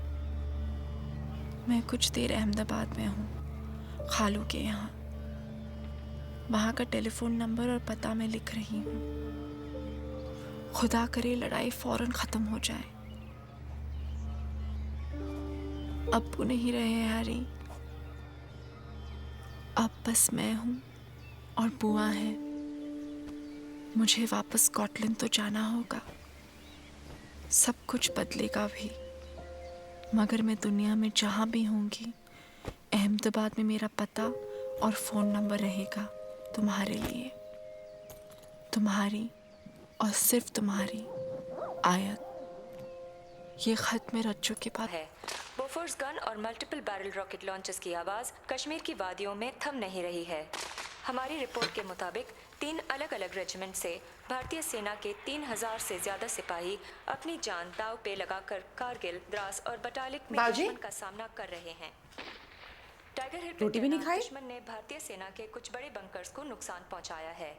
मैं कुछ देर अहमदाबाद में हूँ, खालू के यहाँ। वहाँ का टेलीफोन नंबर और पता मैं लिख रही हूँ। खुदा करे लड़ाई फौरन ख़त्म हो जाए। अब्बू नहीं रहे हैरी, अब बस मैं हूँ और बुआ है। मुझे वापस स्कॉटलैंड तो जाना होगा। सब कुछ बदलेगा भी, मगर मैं दुनिया में जहाँ भी होंगी, अहमदाबाद में मेरा पता और फ़ोन नंबर रहेगा तुम्हारे लिए। तुम्हारी और सिर्फ तुम्हारी आयत। ये खत में रज्जू के पास है। बोफोर्स गन और मल्टीपल बैरल रॉकेट लॉन्चर्स की आवाज़ कश्मीर की वादियों में थम नहीं रही है। हमारी रिपोर्ट के मुताबिक 3 अलग अलग रेजिमेंट से भारतीय सेना के 3000 से ज़्यादा सिपाही अपनी जान दांव पे लगाकर कारगिल, द्रास और बटालिक में दुश्मन का सामना कर रहे हैं। टाइगर हिल रोटी भी नहीं खाई? दुश्मन ने भारतीय सेना के कुछ बड़े बंकर्स को नुकसान पहुंचाया है,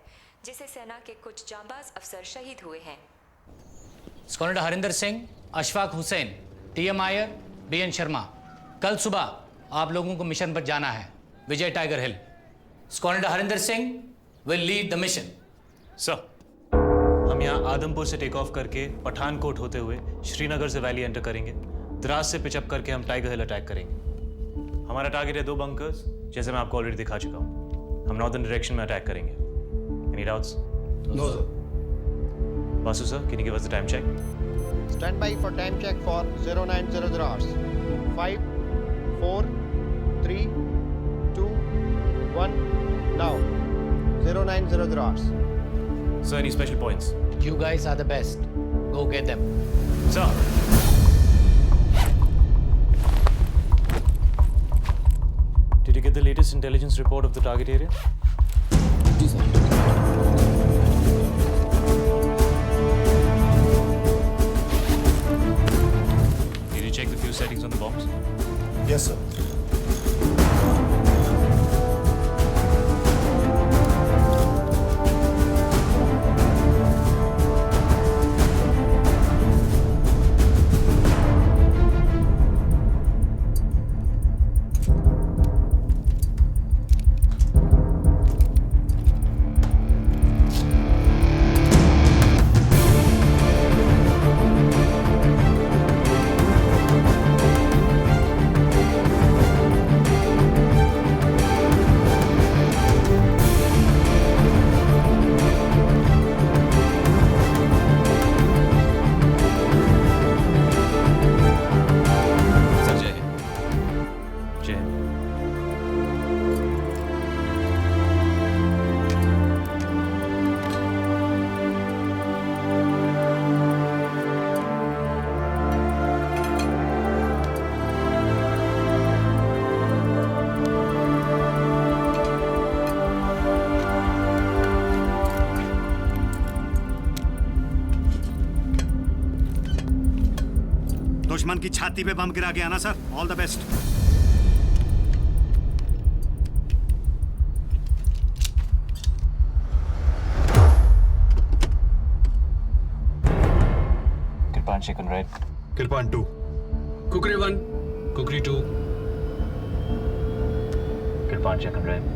जिसे सेना के कुछ जांबाज अफसर शहीद हुए हैं। Colonel Harinder Singh, Ashfaq Hussain, TM Iyer, BN Sharma, कल सुबह आप लोगों को मिशन पर जाना है, Vijay Tiger Hill. Colonel Harinder Singh will lead the mission. Sir, हम यहाँ आदमपुर से टेक ऑफ करके पठानकोट होते हुए श्रीनगर से वैली एंटर करेंगे। द्रास से पिचअप करके हम टाइगर हिल अटैक करेंगे। हमारा टारगेट है 2 बंकर्स, जैसे मैं आपको ऑलरेडी दिखा चुका हूँ। हम नॉर्दर्न डायरेक्शन में अटैक करेंगे। Any doubts? No sir. Vasu sir, can you give us the time check? Stand by for time check for 0900 hours. 5, 4, 3, 2, 1, now. 0900 hours. Sir, any special points? You guys are the best. Go get them. Sir. Did you get the latest intelligence report of the target area? जी sir. Check the fuse settings on the bombs? Yes, sir. दुश्मन की छाती पे बम गिरा के आना sir. All the best. Kirpan chicken red. Kirpan 2. Kukri 1, Kukri 2. Kirpan chicken red.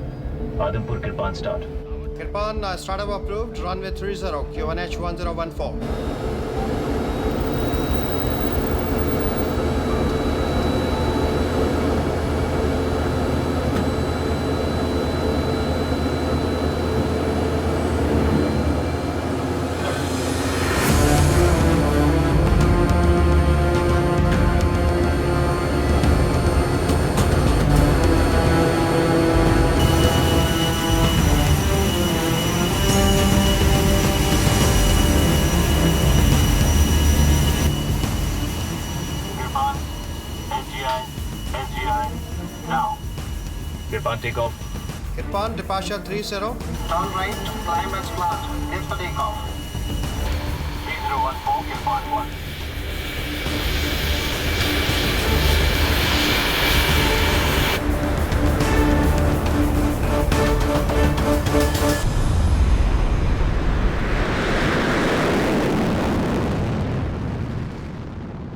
Adampur Kirpan start. Kirpan, startup approved. Runway 30, QNH 1014. Kirpan, take off. Kirpan, departure 30. Turn right, climax flat. Clear for takeoff. 3014, Kirpan 1.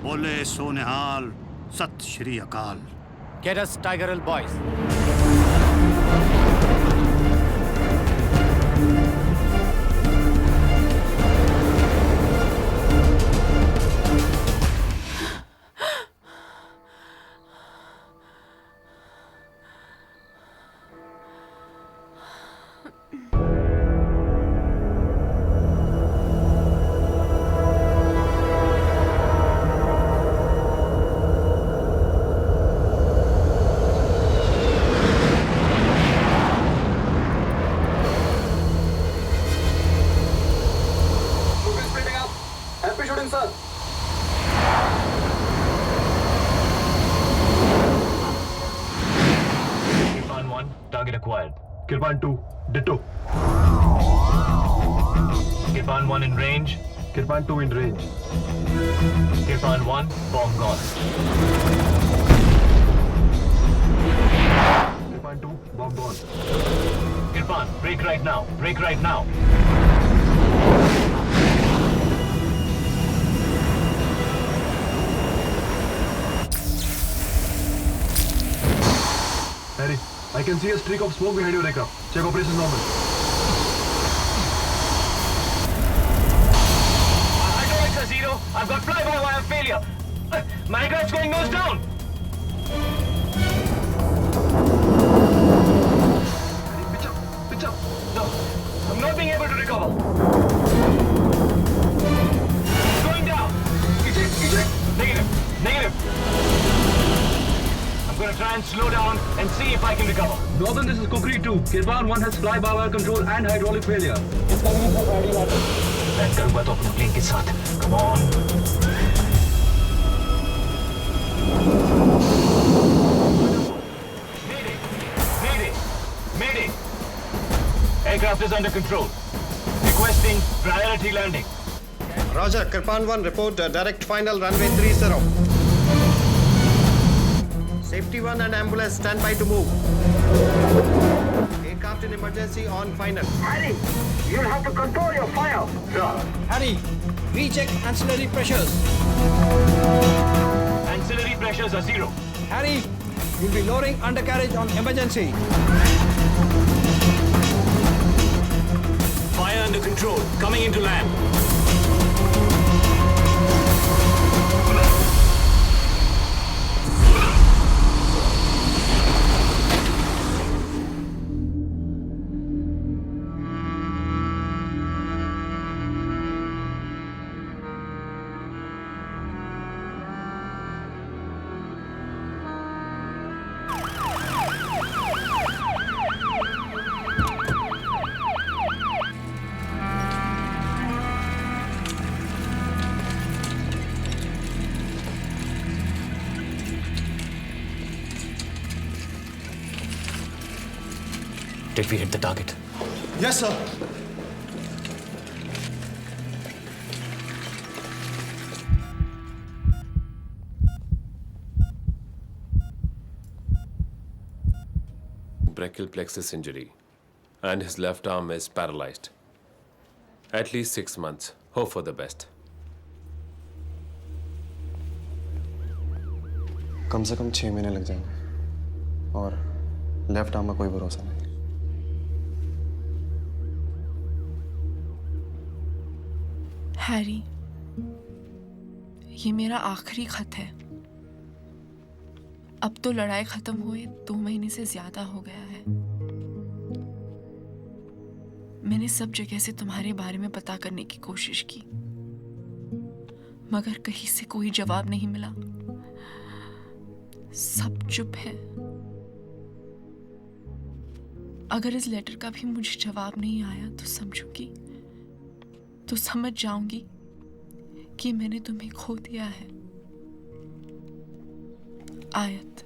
बोले सोनिहाल सत श्री अकाल। Get us Tiger Hill boys. Kirpan 1, target acquired. Kirpan 2, ditto. Kirpan 1 in range. Kirpan 2 in range. Kirpan 1, bomb gone. Kirpan 2, bomb gone. Kirpan, break right now. Break right now. Harry, I can see a streak of smoke behind your aircraft. Check operation normal. Hydraulics are zero. I've got fly-by-wire failure. My aircraft's going nose down. Pitch up. No, I'm not being able to recover. It's going down. Eject. Negative. I'm going to try and slow down and see if I can recover. Northern, this is Kukri 2. Kirpan 1 has fly-by-wire control and hydraulic failure. मैं करूँगा तो अपने plane के साथ. Come on. Mayday. Aircraft is under control. Requesting priority landing. Roger, Kirpan 1, report direct final runway 30. Safety 1 and ambulance stand by to move. Aircraft in emergency on final. Harry, you'll have to control your fire. Sure. Harry, recheck ancillary pressures. Ancillary pressures are zero. Harry, you'll be lowering undercarriage on emergency. Fire under control. Coming into land. Did we hit the target? Yes, sir. Brachial plexus injury, and his left arm is paralyzed. At least 6 months. Hope for the best. कम से कम 6 महीने लग जाएंगे और left arm में कोई भरोसा नहीं। Harry, ये मेरा आखिरी खत है। अब तो लड़ाई खत्म हुए 2 महीने से ज्यादा हो गया है। मैंने सब जगह से तुम्हारे बारे में पता करने की कोशिश की, मगर कहीं से कोई जवाब नहीं मिला। सब चुप है। अगर इस लेटर का भी मुझे जवाब नहीं आया तो समझ जाऊंगी कि मैंने तुम्हें खो दिया है। आयत।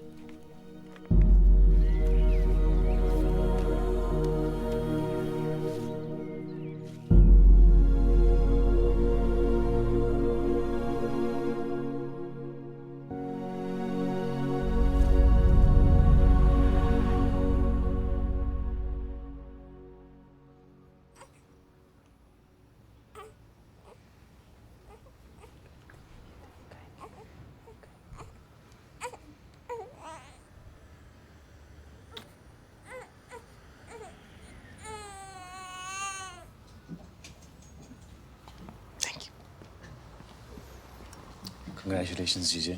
कंग्रेचुलेशंस जीजे।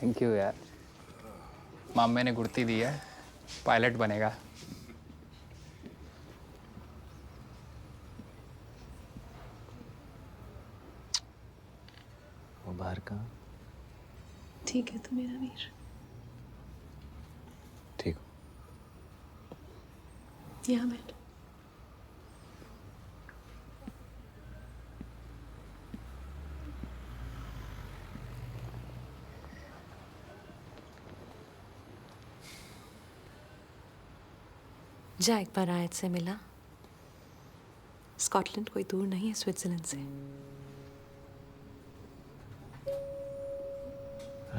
थैंक यू यार। मामे ने गुड़ती दी है, पायलट बनेगा। वो बाहर कहाँ? ठीक है तो मेरा वीर। ठीक हो? यहाँ बैठ। जा एक बार आयत से मिला। स्कॉटलैंड कोई दूर नहीं है स्विट्जरलैंड से।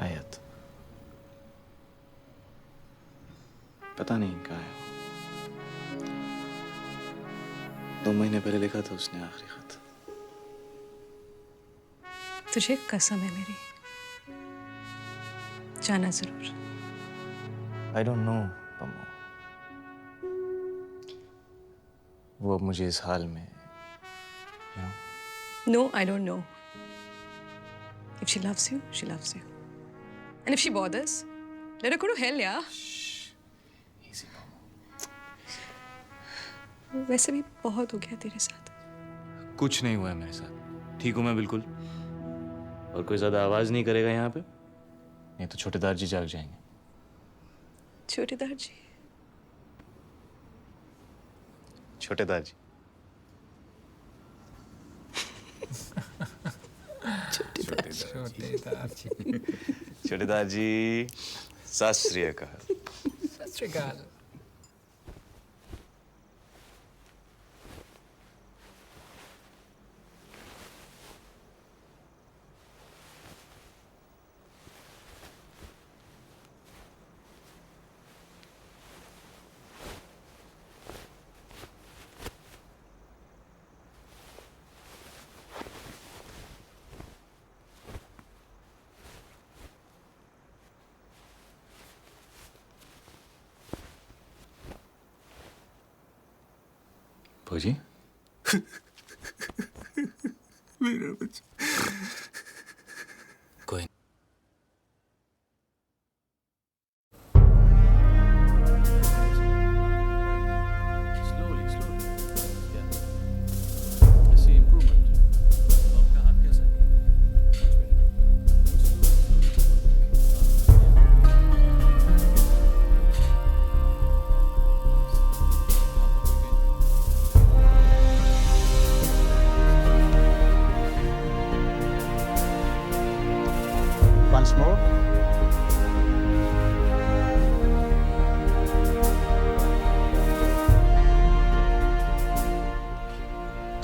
आयत पता नहीं कहाँ है। 2 महीने पहले लिखा था उसने आखिरी खत। तुझे कसम है मेरी, जाना जरूर। आई डोंट नो पम्मो, वो अब मुझे इस हाल में No, I don't know. If she loves you, she loves you. And if she bothers, let her go to hell, yeah? Easy, वैसे भी बहुत हो गया तेरे साथ। कुछ नहीं हुआ है मेरे साथ, ठीक हूँ मैं बिल्कुल। और कोई ज्यादा आवाज नहीं करेगा यहाँ पे, नहीं तो छोटेदार जी जाग जाएंगे। छोटेदार जी? छोटेदार जी। छोटेदार जी, सत श्री अकाल। सत श्री अकाल। भौजी मेरा बच्चा। कोई Once more.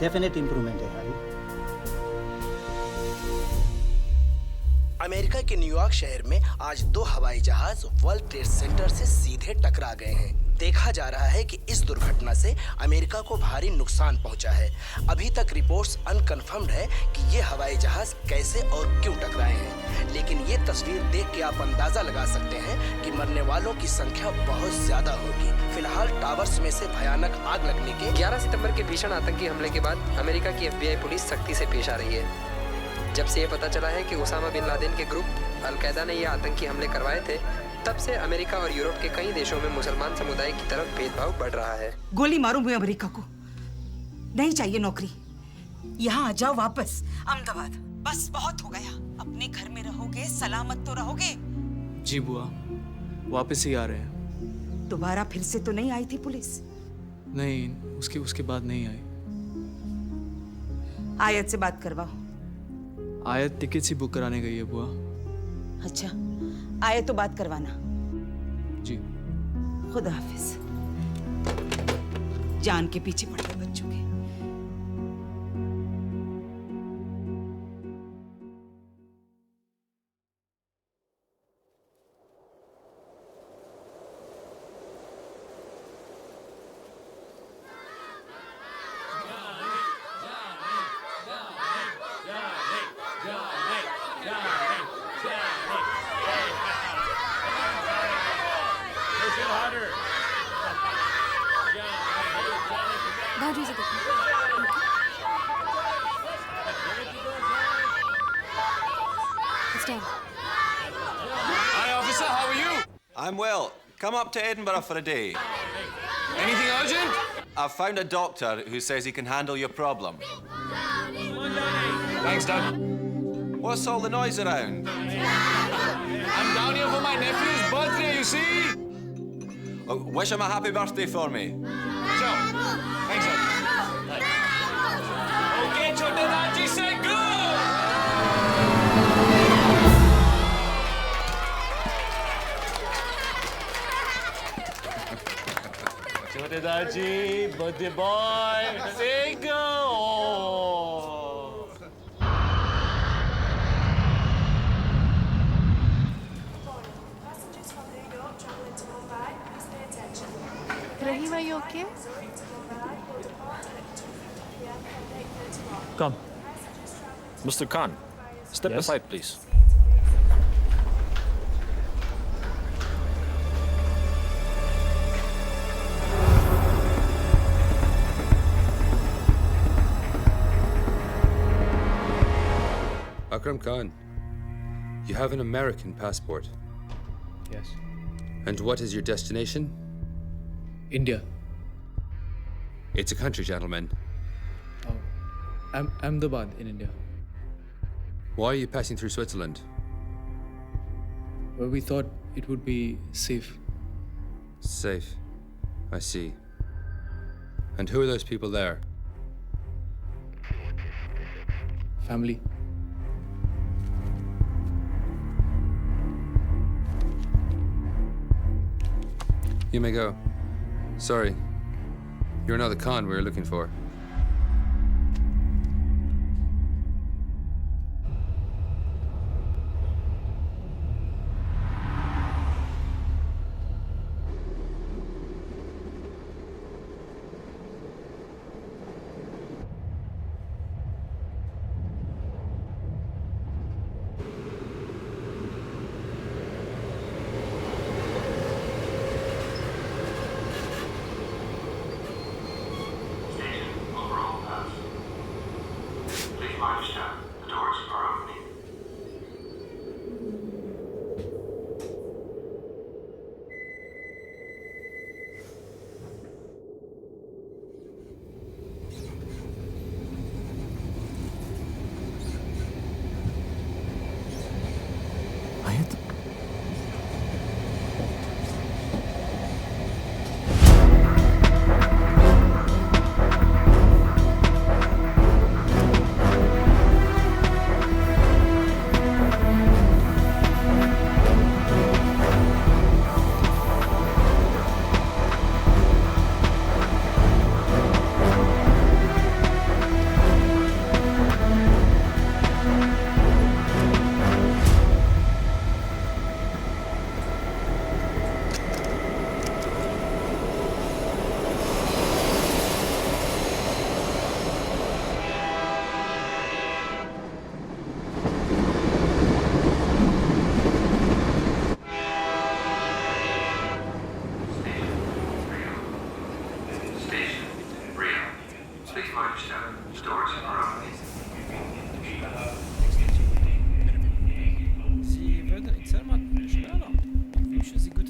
Definite improvement है हरी। अमेरिका के न्यूयॉर्क शहर में आज 2 हवाई जहाज वर्ल्ड ट्रेड सेंटर से सीधे टकरा गए हैं। देखा जा रहा है कि इस दुर्घटना से अमेरिका को भारी नुकसान पहुंचा है। अभी तक रिपोर्ट्स अनकन्फर्म्ड है कि ये हवाई जहाज कैसे और क्यों टकराए हैं, लेकिन ये तस्वीर देख के आप अंदाजा लगा सकते हैं कि मरने वालों की संख्या बहुत ज्यादा होगी। फिलहाल टावर्स में से भयानक आग लगने के 11 सितंबर के भीषण आतंकी हमले के बाद अमेरिका की FBI पुलिस सख्ती से पेश आ रही है। जब से ये पता चला है कि उसामा बिन लादेन के ग्रुप अल-कायदा ने ये आतंकी हमले करवाए थे, तब से अमेरिका और यूरोप के कई देशों में मुसलमान समुदाय की तरफ भेदभाव बढ़ रहा है। गोली मारूं मैं अमेरिका को, नहीं चाहिए नौकरी। यहाँ आ जाओ वापस अहमदाबाद, बस बहुत हो गया। अपने घर में रहोगे, सलामत तो रहोगे। जी बुआ, वापस ही आ रहे हैं। दोबारा फिर से तो नहीं आई थी पुलिस? नहीं, उसके बाद नहीं आई। आयत से बात करवाओ। आयत टिकट ही बुक कराने गई है बुआ। अच्छा, आए तो बात करवाना। जी। खुदा हाफिज। जान के पीछे पड़ गए बच्चों के। भाभी से देखो। Stand. Hi, officer. How are you? I'm well. Come up to Edinburgh for a day. Anything urgent? I've found a doctor who says he can handle your problem. Thanks, Doug. What's all the noise around? I'm down here for my nephew's birthday, you see? Oh, wish him a happy birthday for me. Sure. Thanks, sir. Okay, Chote Daji, say go! Chote Daji, birthday boy, say go! Rahim, are you okay? Come. Mr. Khan, step aside, please. Akram Khan, you have an American passport. Yes. And what is your destination? India. It's a country, gentlemen. Ahmedabad in India. Why are you passing through Switzerland? Well, we thought it would be safe. Safe. I see. And who are those people there? Family. You may go. Sorry. You're not the Khan we were looking for.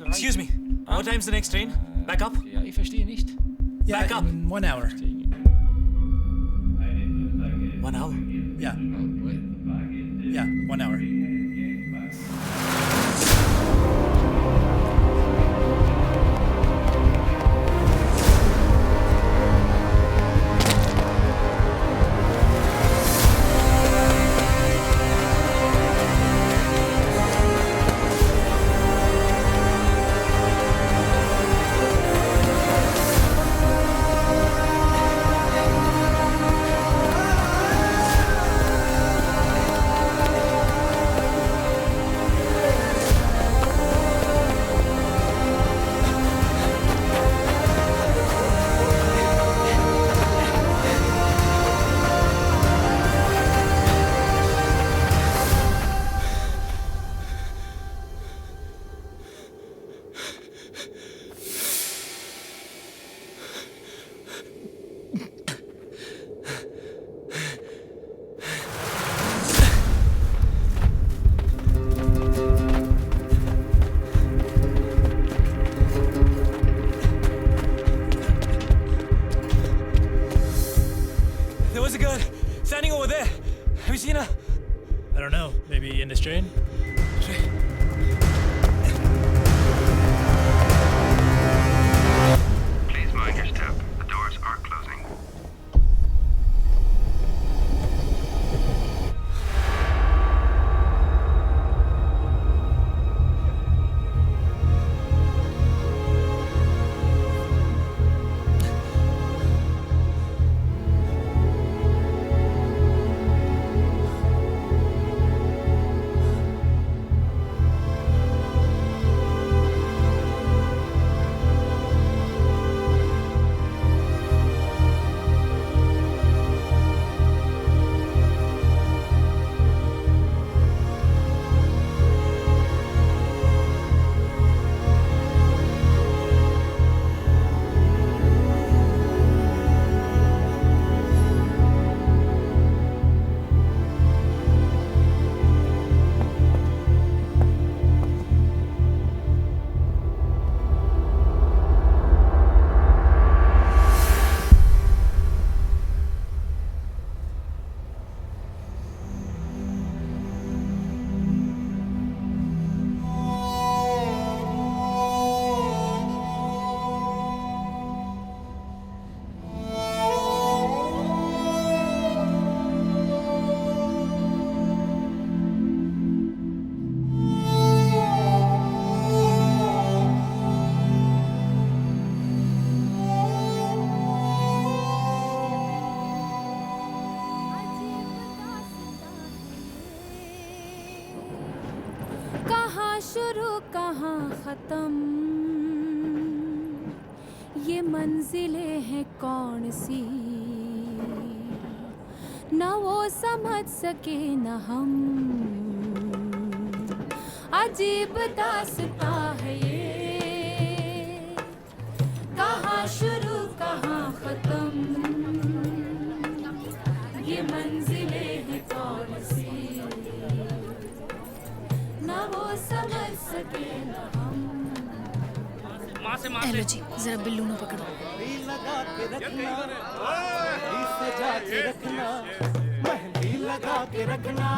Excuse me. What time's the next train? Back up? Ja, ich verstehe nicht. Back up. In 1 hour. 1 hour? Yeah. Yeah, 1 hour. know, maybe in this train? Please mind your step. The doors are closing. शुरू कहाँ खत्म, ये मंजिलें हैं कौन सी, न वो समझ सके न हम। अजीब दास्तां है ये, कहाँ शुरू कहाँ खत्म, ये मंजिलें हैं कौन सी, न वो समझ सके न हम। हेलो जी, जरा बिल्लू न पकड़ो। लगा के रखना, सजा के रखना, मेहंदी लगा के रखना,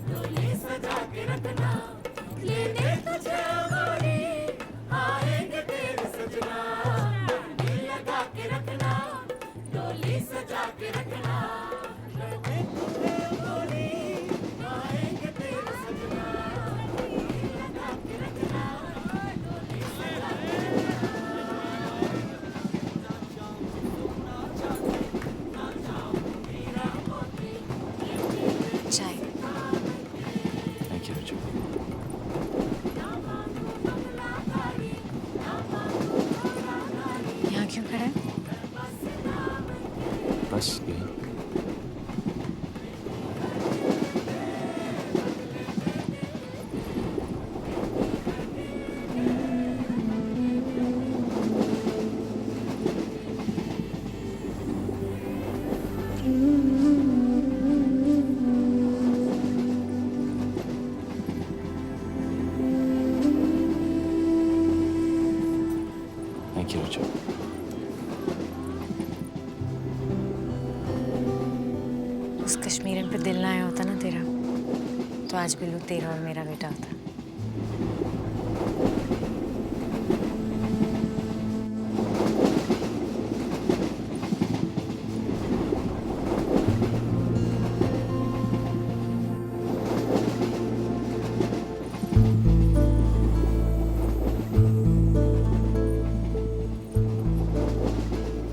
डोली सजा के रखना, लेने तुझे गोरी आएंगे तेरे सजना। मेहंदी लगा के रखना, डोली सजा के रखना, लेने तुझे गोरी आएंगे तेरे सजना। मेहंदी लगा के रखना, डोली सजा के रखना। चाय। थैंक यू रुचि। यहाँ क्यों खड़ा है? बस यही। थैंक यू रुचि। उस कश्मीरन पे दिल ना आया होता ना तेरा, तो आज बिल्लू तेरा और मेरा बेटा होता।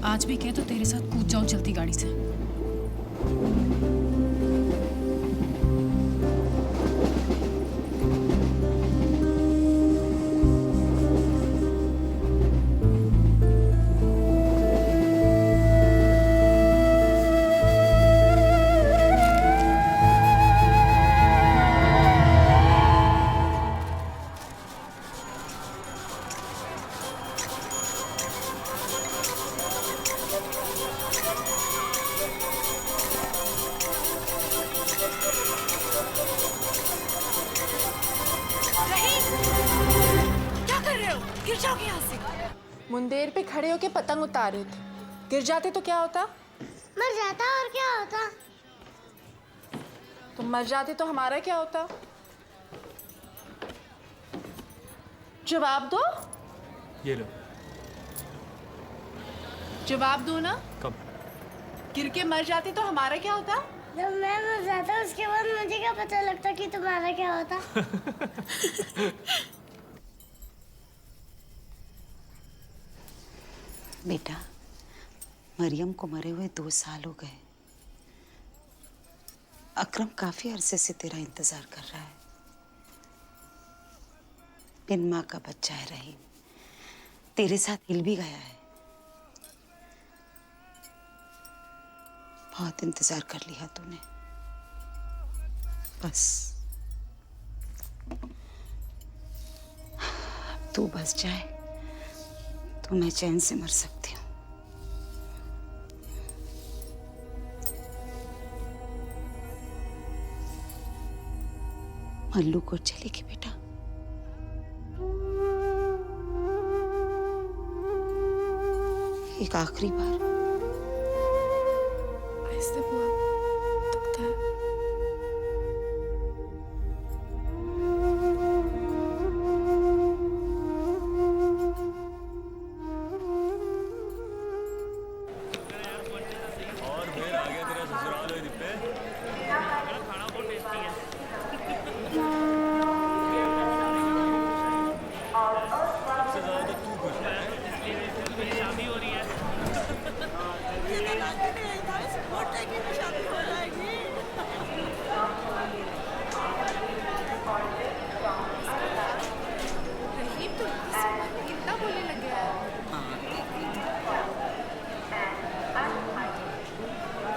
आज भी कह तो तेरे साथ कूद जाऊं चलती गाड़ी से। गिर जाओगे यहाँ से। मुंदेर पे खड़े होके पतंग उतार रहे थे, गिर जाते तो क्या होता? मर जाता और क्या होता? तुम मर जाते तो हमारा क्या होता? जवाब दो। ये लो। जवाब दो ना। कब? गिर के मर जाते तो हमारा क्या होता? जब मैं मर जाता उसके बाद मुझे क्या पता लगता कि तुम्हारा क्या होता? बेटा, मरियम को मरे हुए 2 साल हो गए। अकरम काफी अरसे से तेरा इंतजार कर रहा है। बिन माँ का बच्चा है रहीम, तेरे साथ हिल भी गया है। बहुत इंतजार कर लिया तूने, बस अब तू बस जाए तो मैं चैन से मर सकती हूँ। मल्लू को चलेगी बेटा? एक आखिरी बार। ऐसे बुआ, दुखता है। और फिर आ गया तेरा ससुराल हुई दिप्पे। खाना बहुत टेस्टी है। सबसे ज्यादा तो तू खुश है। मेरी शादी हो रही है। रहीम तो कितना बोलने लग गया है।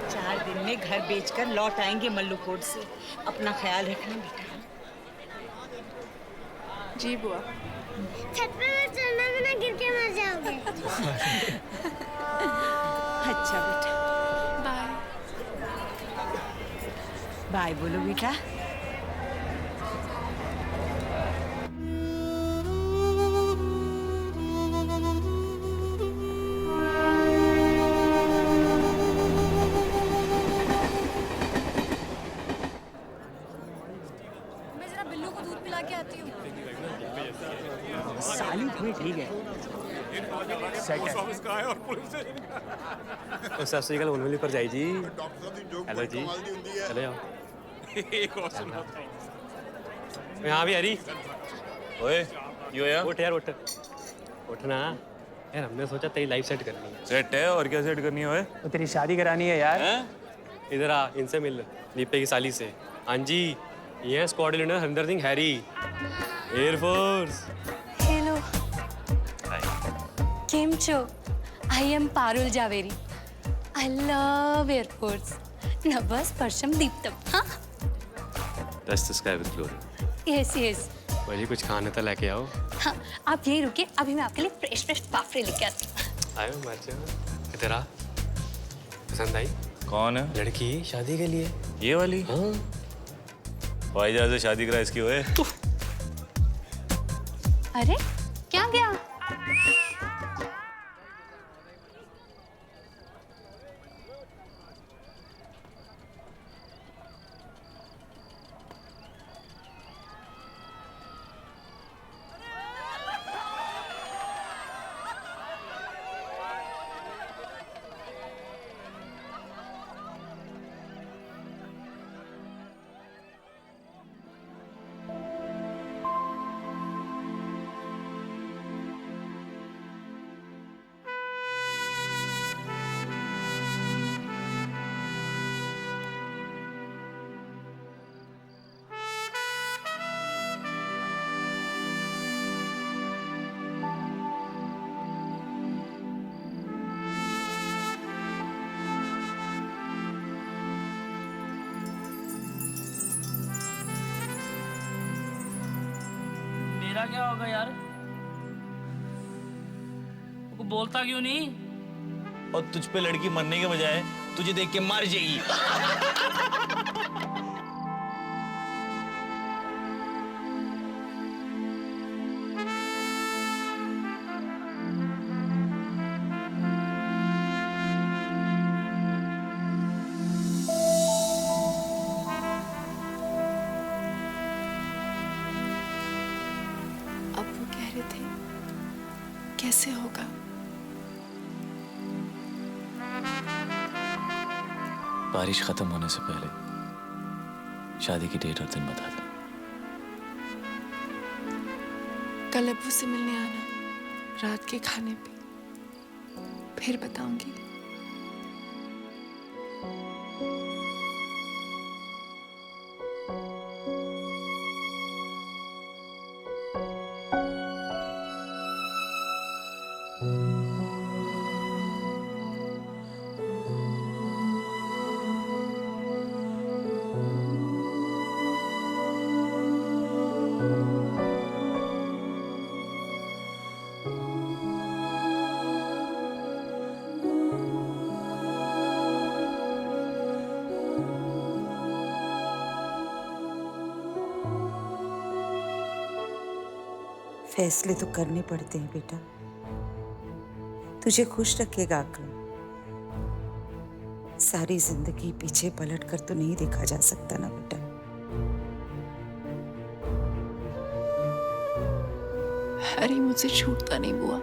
4 दिन में घर बेचकर लौट आएंगे मल्लू कोट से। अपना ख्याल रखना बेटा। जी बुआ। छत पे मत चढ़ना वरना गिर के मर जाओगे। अच्छा बेटा, बाय। बाय बोलो बेटा। मैं जरा बिल्लू को दूध पिला के आती हूँ। साली थोड़ी ठीक है। ऑफिस का है और पुलिस से सत श्री अकाल उन्होंने पर जाई जी। हेलो जी। चले आओ। एक और सुनो। यहाँ भी हरी। ओए, यो यार। उठ यार उठ। उठना। यार हमने सोचा तेरी लाइफ सेट करनी है। सेट है और क्या सेट करनी है ओए? तो तेरी शादी करानी है यार। इधर आ, इनसे मिल। दीपे की साली से। हाँ जी, ये है squad leader Harinder Singh Harry, air force. Hello, केम छो? I am Parul Javeri. I love air force. नभस परशम दीप्तम। हाँ? Touch the sky with glory. Yes yes. वही कुछ खाने तो लेके आओ। हाँ, आप यही रुके, अभी मैं आपके लिए फ्रेश फ्रेश पापड़ी लेके आती हूँ। आयो मर जाओ। इधर आ। पसंद आई? कौन है? लड़की शादी के लिए। ये वाली? हाँ। भाईजान से शादी करा इसकी ओए। अरे क्या गया? मेरा क्या होगा यार? वो बोलता क्यों नहीं? और तुझ पे लड़की मरने के बजाय तुझे देख के मर जाएगी। कैसे होगा? बारिश खत्म होने से पहले शादी की डेट और दिन बता दो। कल अब्बू से मिलने आना, रात के खाने पे, फिर बताऊंगी। फैसले तो करने पड़ते हैं बेटा। तुझे खुश रखेगा अकरम। सारी जिंदगी पीछे पलट कर तो नहीं देखा जा सकता ना बेटा। हैरी मुझसे छूटता नहीं बुआ।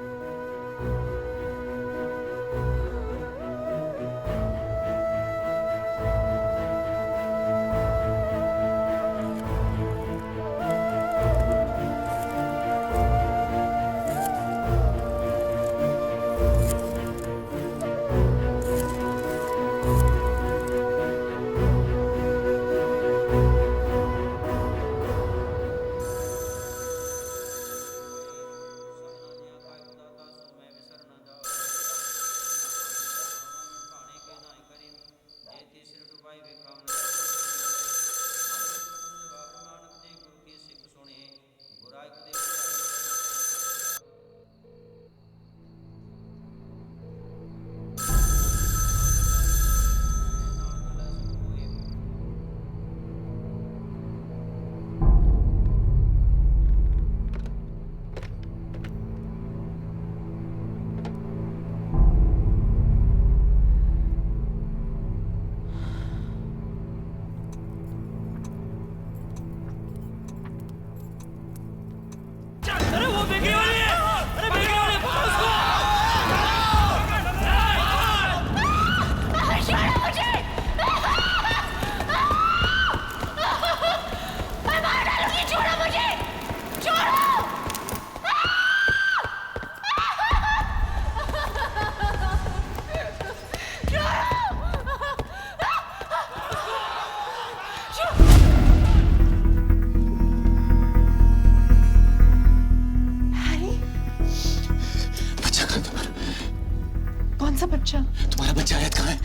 कौन सा बच्चा? तुम्हारा बच्चा आयत कहाँ है?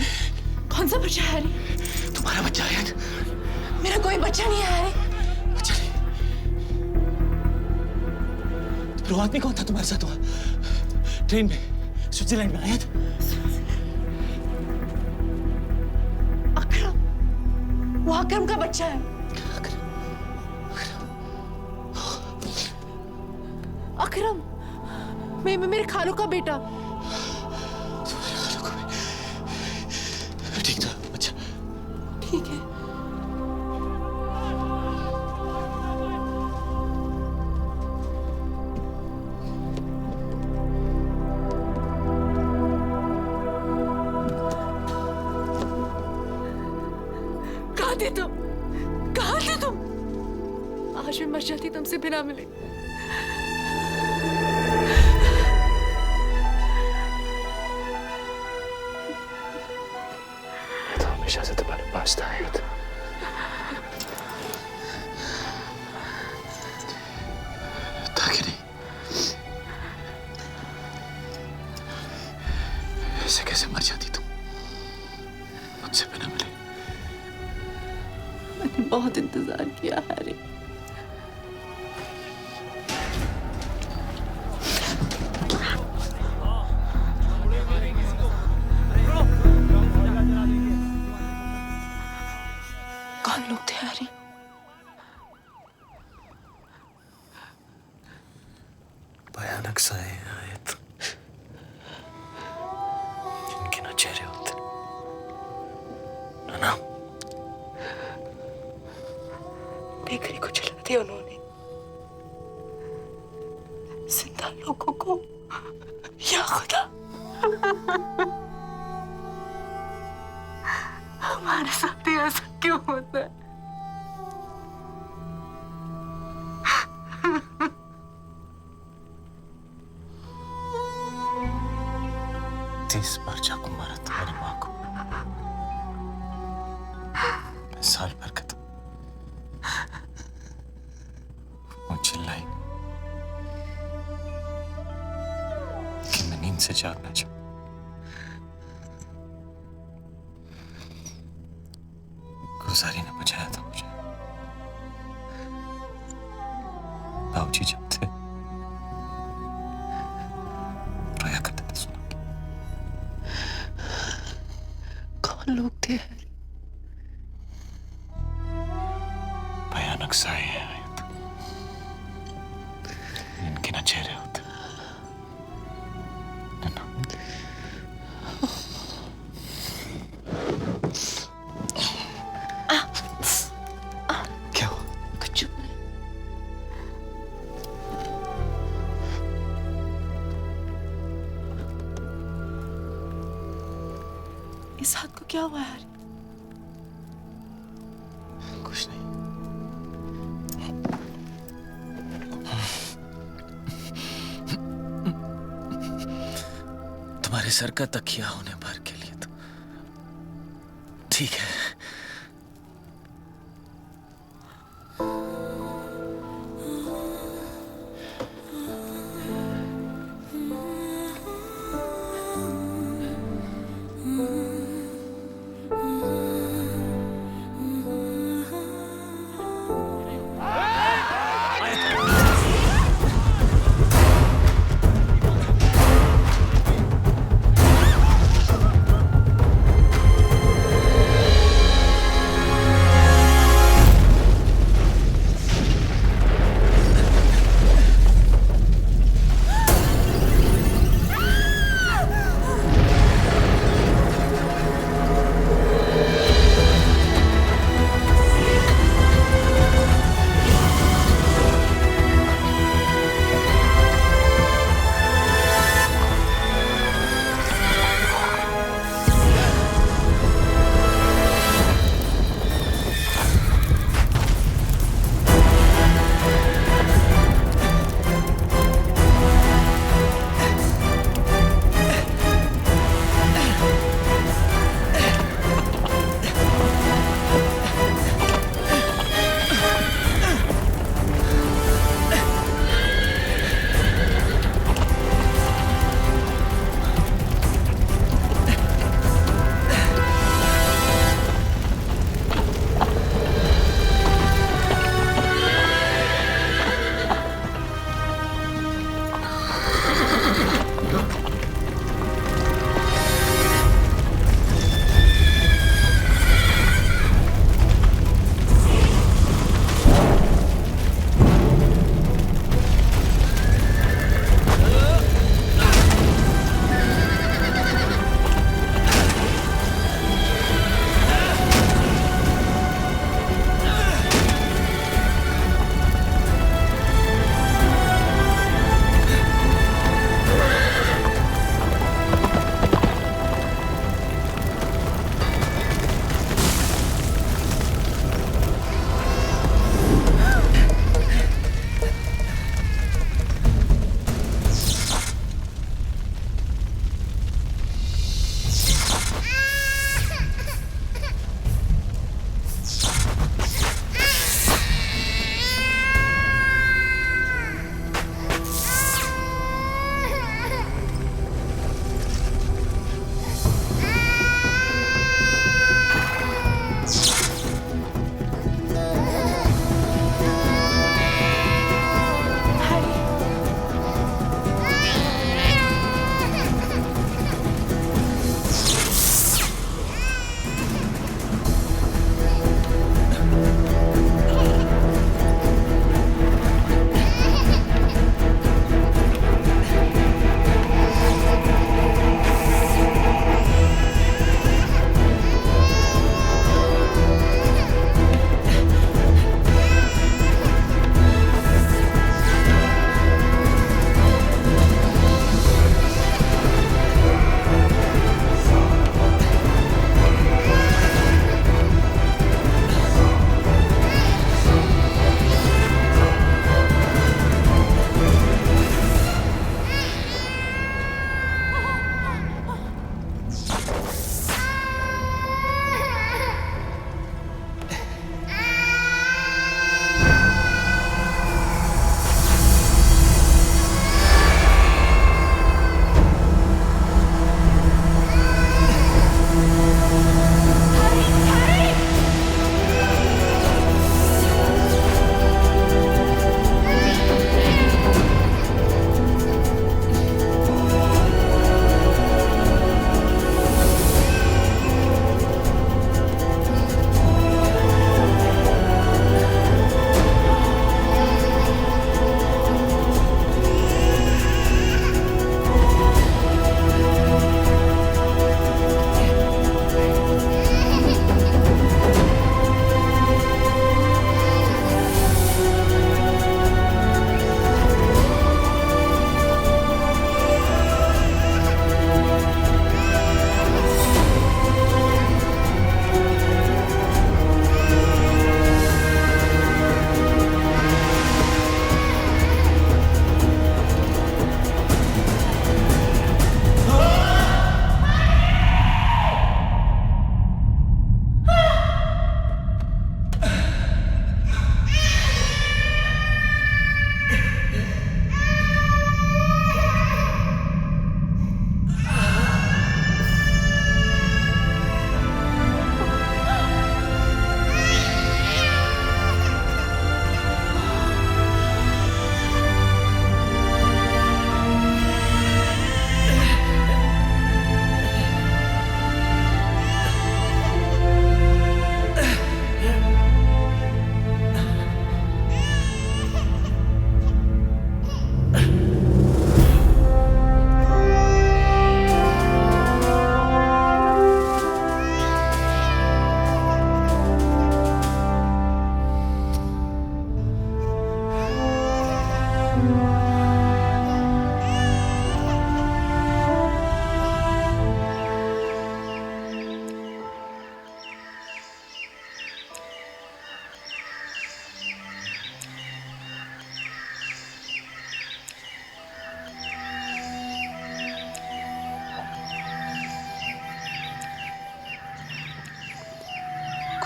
कौन सा बच्चा हैरी? तुम्हारा बच्चा आयत? मेरा कोई बच्चा नहीं है हैरी। बच्चा नहीं? तो फिर वो आदमी कौन था तुम्हारे साथ वहाँ? ट्रेन में, स्विट्जरलैंड में आयत? अकरम, वो अकरम का बच्चा है। अकरम, मेरे खालू का बेटा। ठीक था बच्चा। ठीक है। कहाँ थे तुम? कहाँ थे तुम? आज मैं मर जाती तुमसे बिना मिले। हमेशा से तुम्हारे पास था आयत। था कि नहीं? ऐसे कैसे मर जाती तुम मुझसे बिना मिले? मैंने बहुत इंतजार किया हैरी। कौन लोग थे हैरी? भयानक सा है आयत, जिनके ना चेहरे होते ना। बेकरी को जला दिया उन्होंने। जिंदा लोगों को या खुदा, हमारे साथ ही ऐसा क्यों होता है? तीस बार चाकू मारा तुम्हारी माँ को। मैं साल भर का था। वो चिल्लाई कि मैं नींद से जागना चाहूं। गुजारी ने बुझाया था मुझे। बाबूजी जब थे रोया करते थे सुना। कौन लोग थे? भयानक साए हैं आयत। इनके ना चेहरे होते ना। क्या हुआ? कुछ नहीं। इस हाथ को क्या हुआ यार? कुछ नहीं। तुम्हारे सर का तकिया होने भर के लिए तो ठीक है।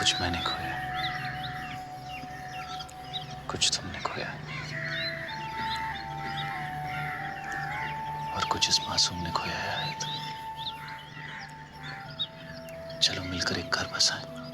कुछ मैंने खोया, कुछ तुमने खोया, और कुछ इस मासूम ने खोया है। तो चलो मिलकर एक घर बसाएं।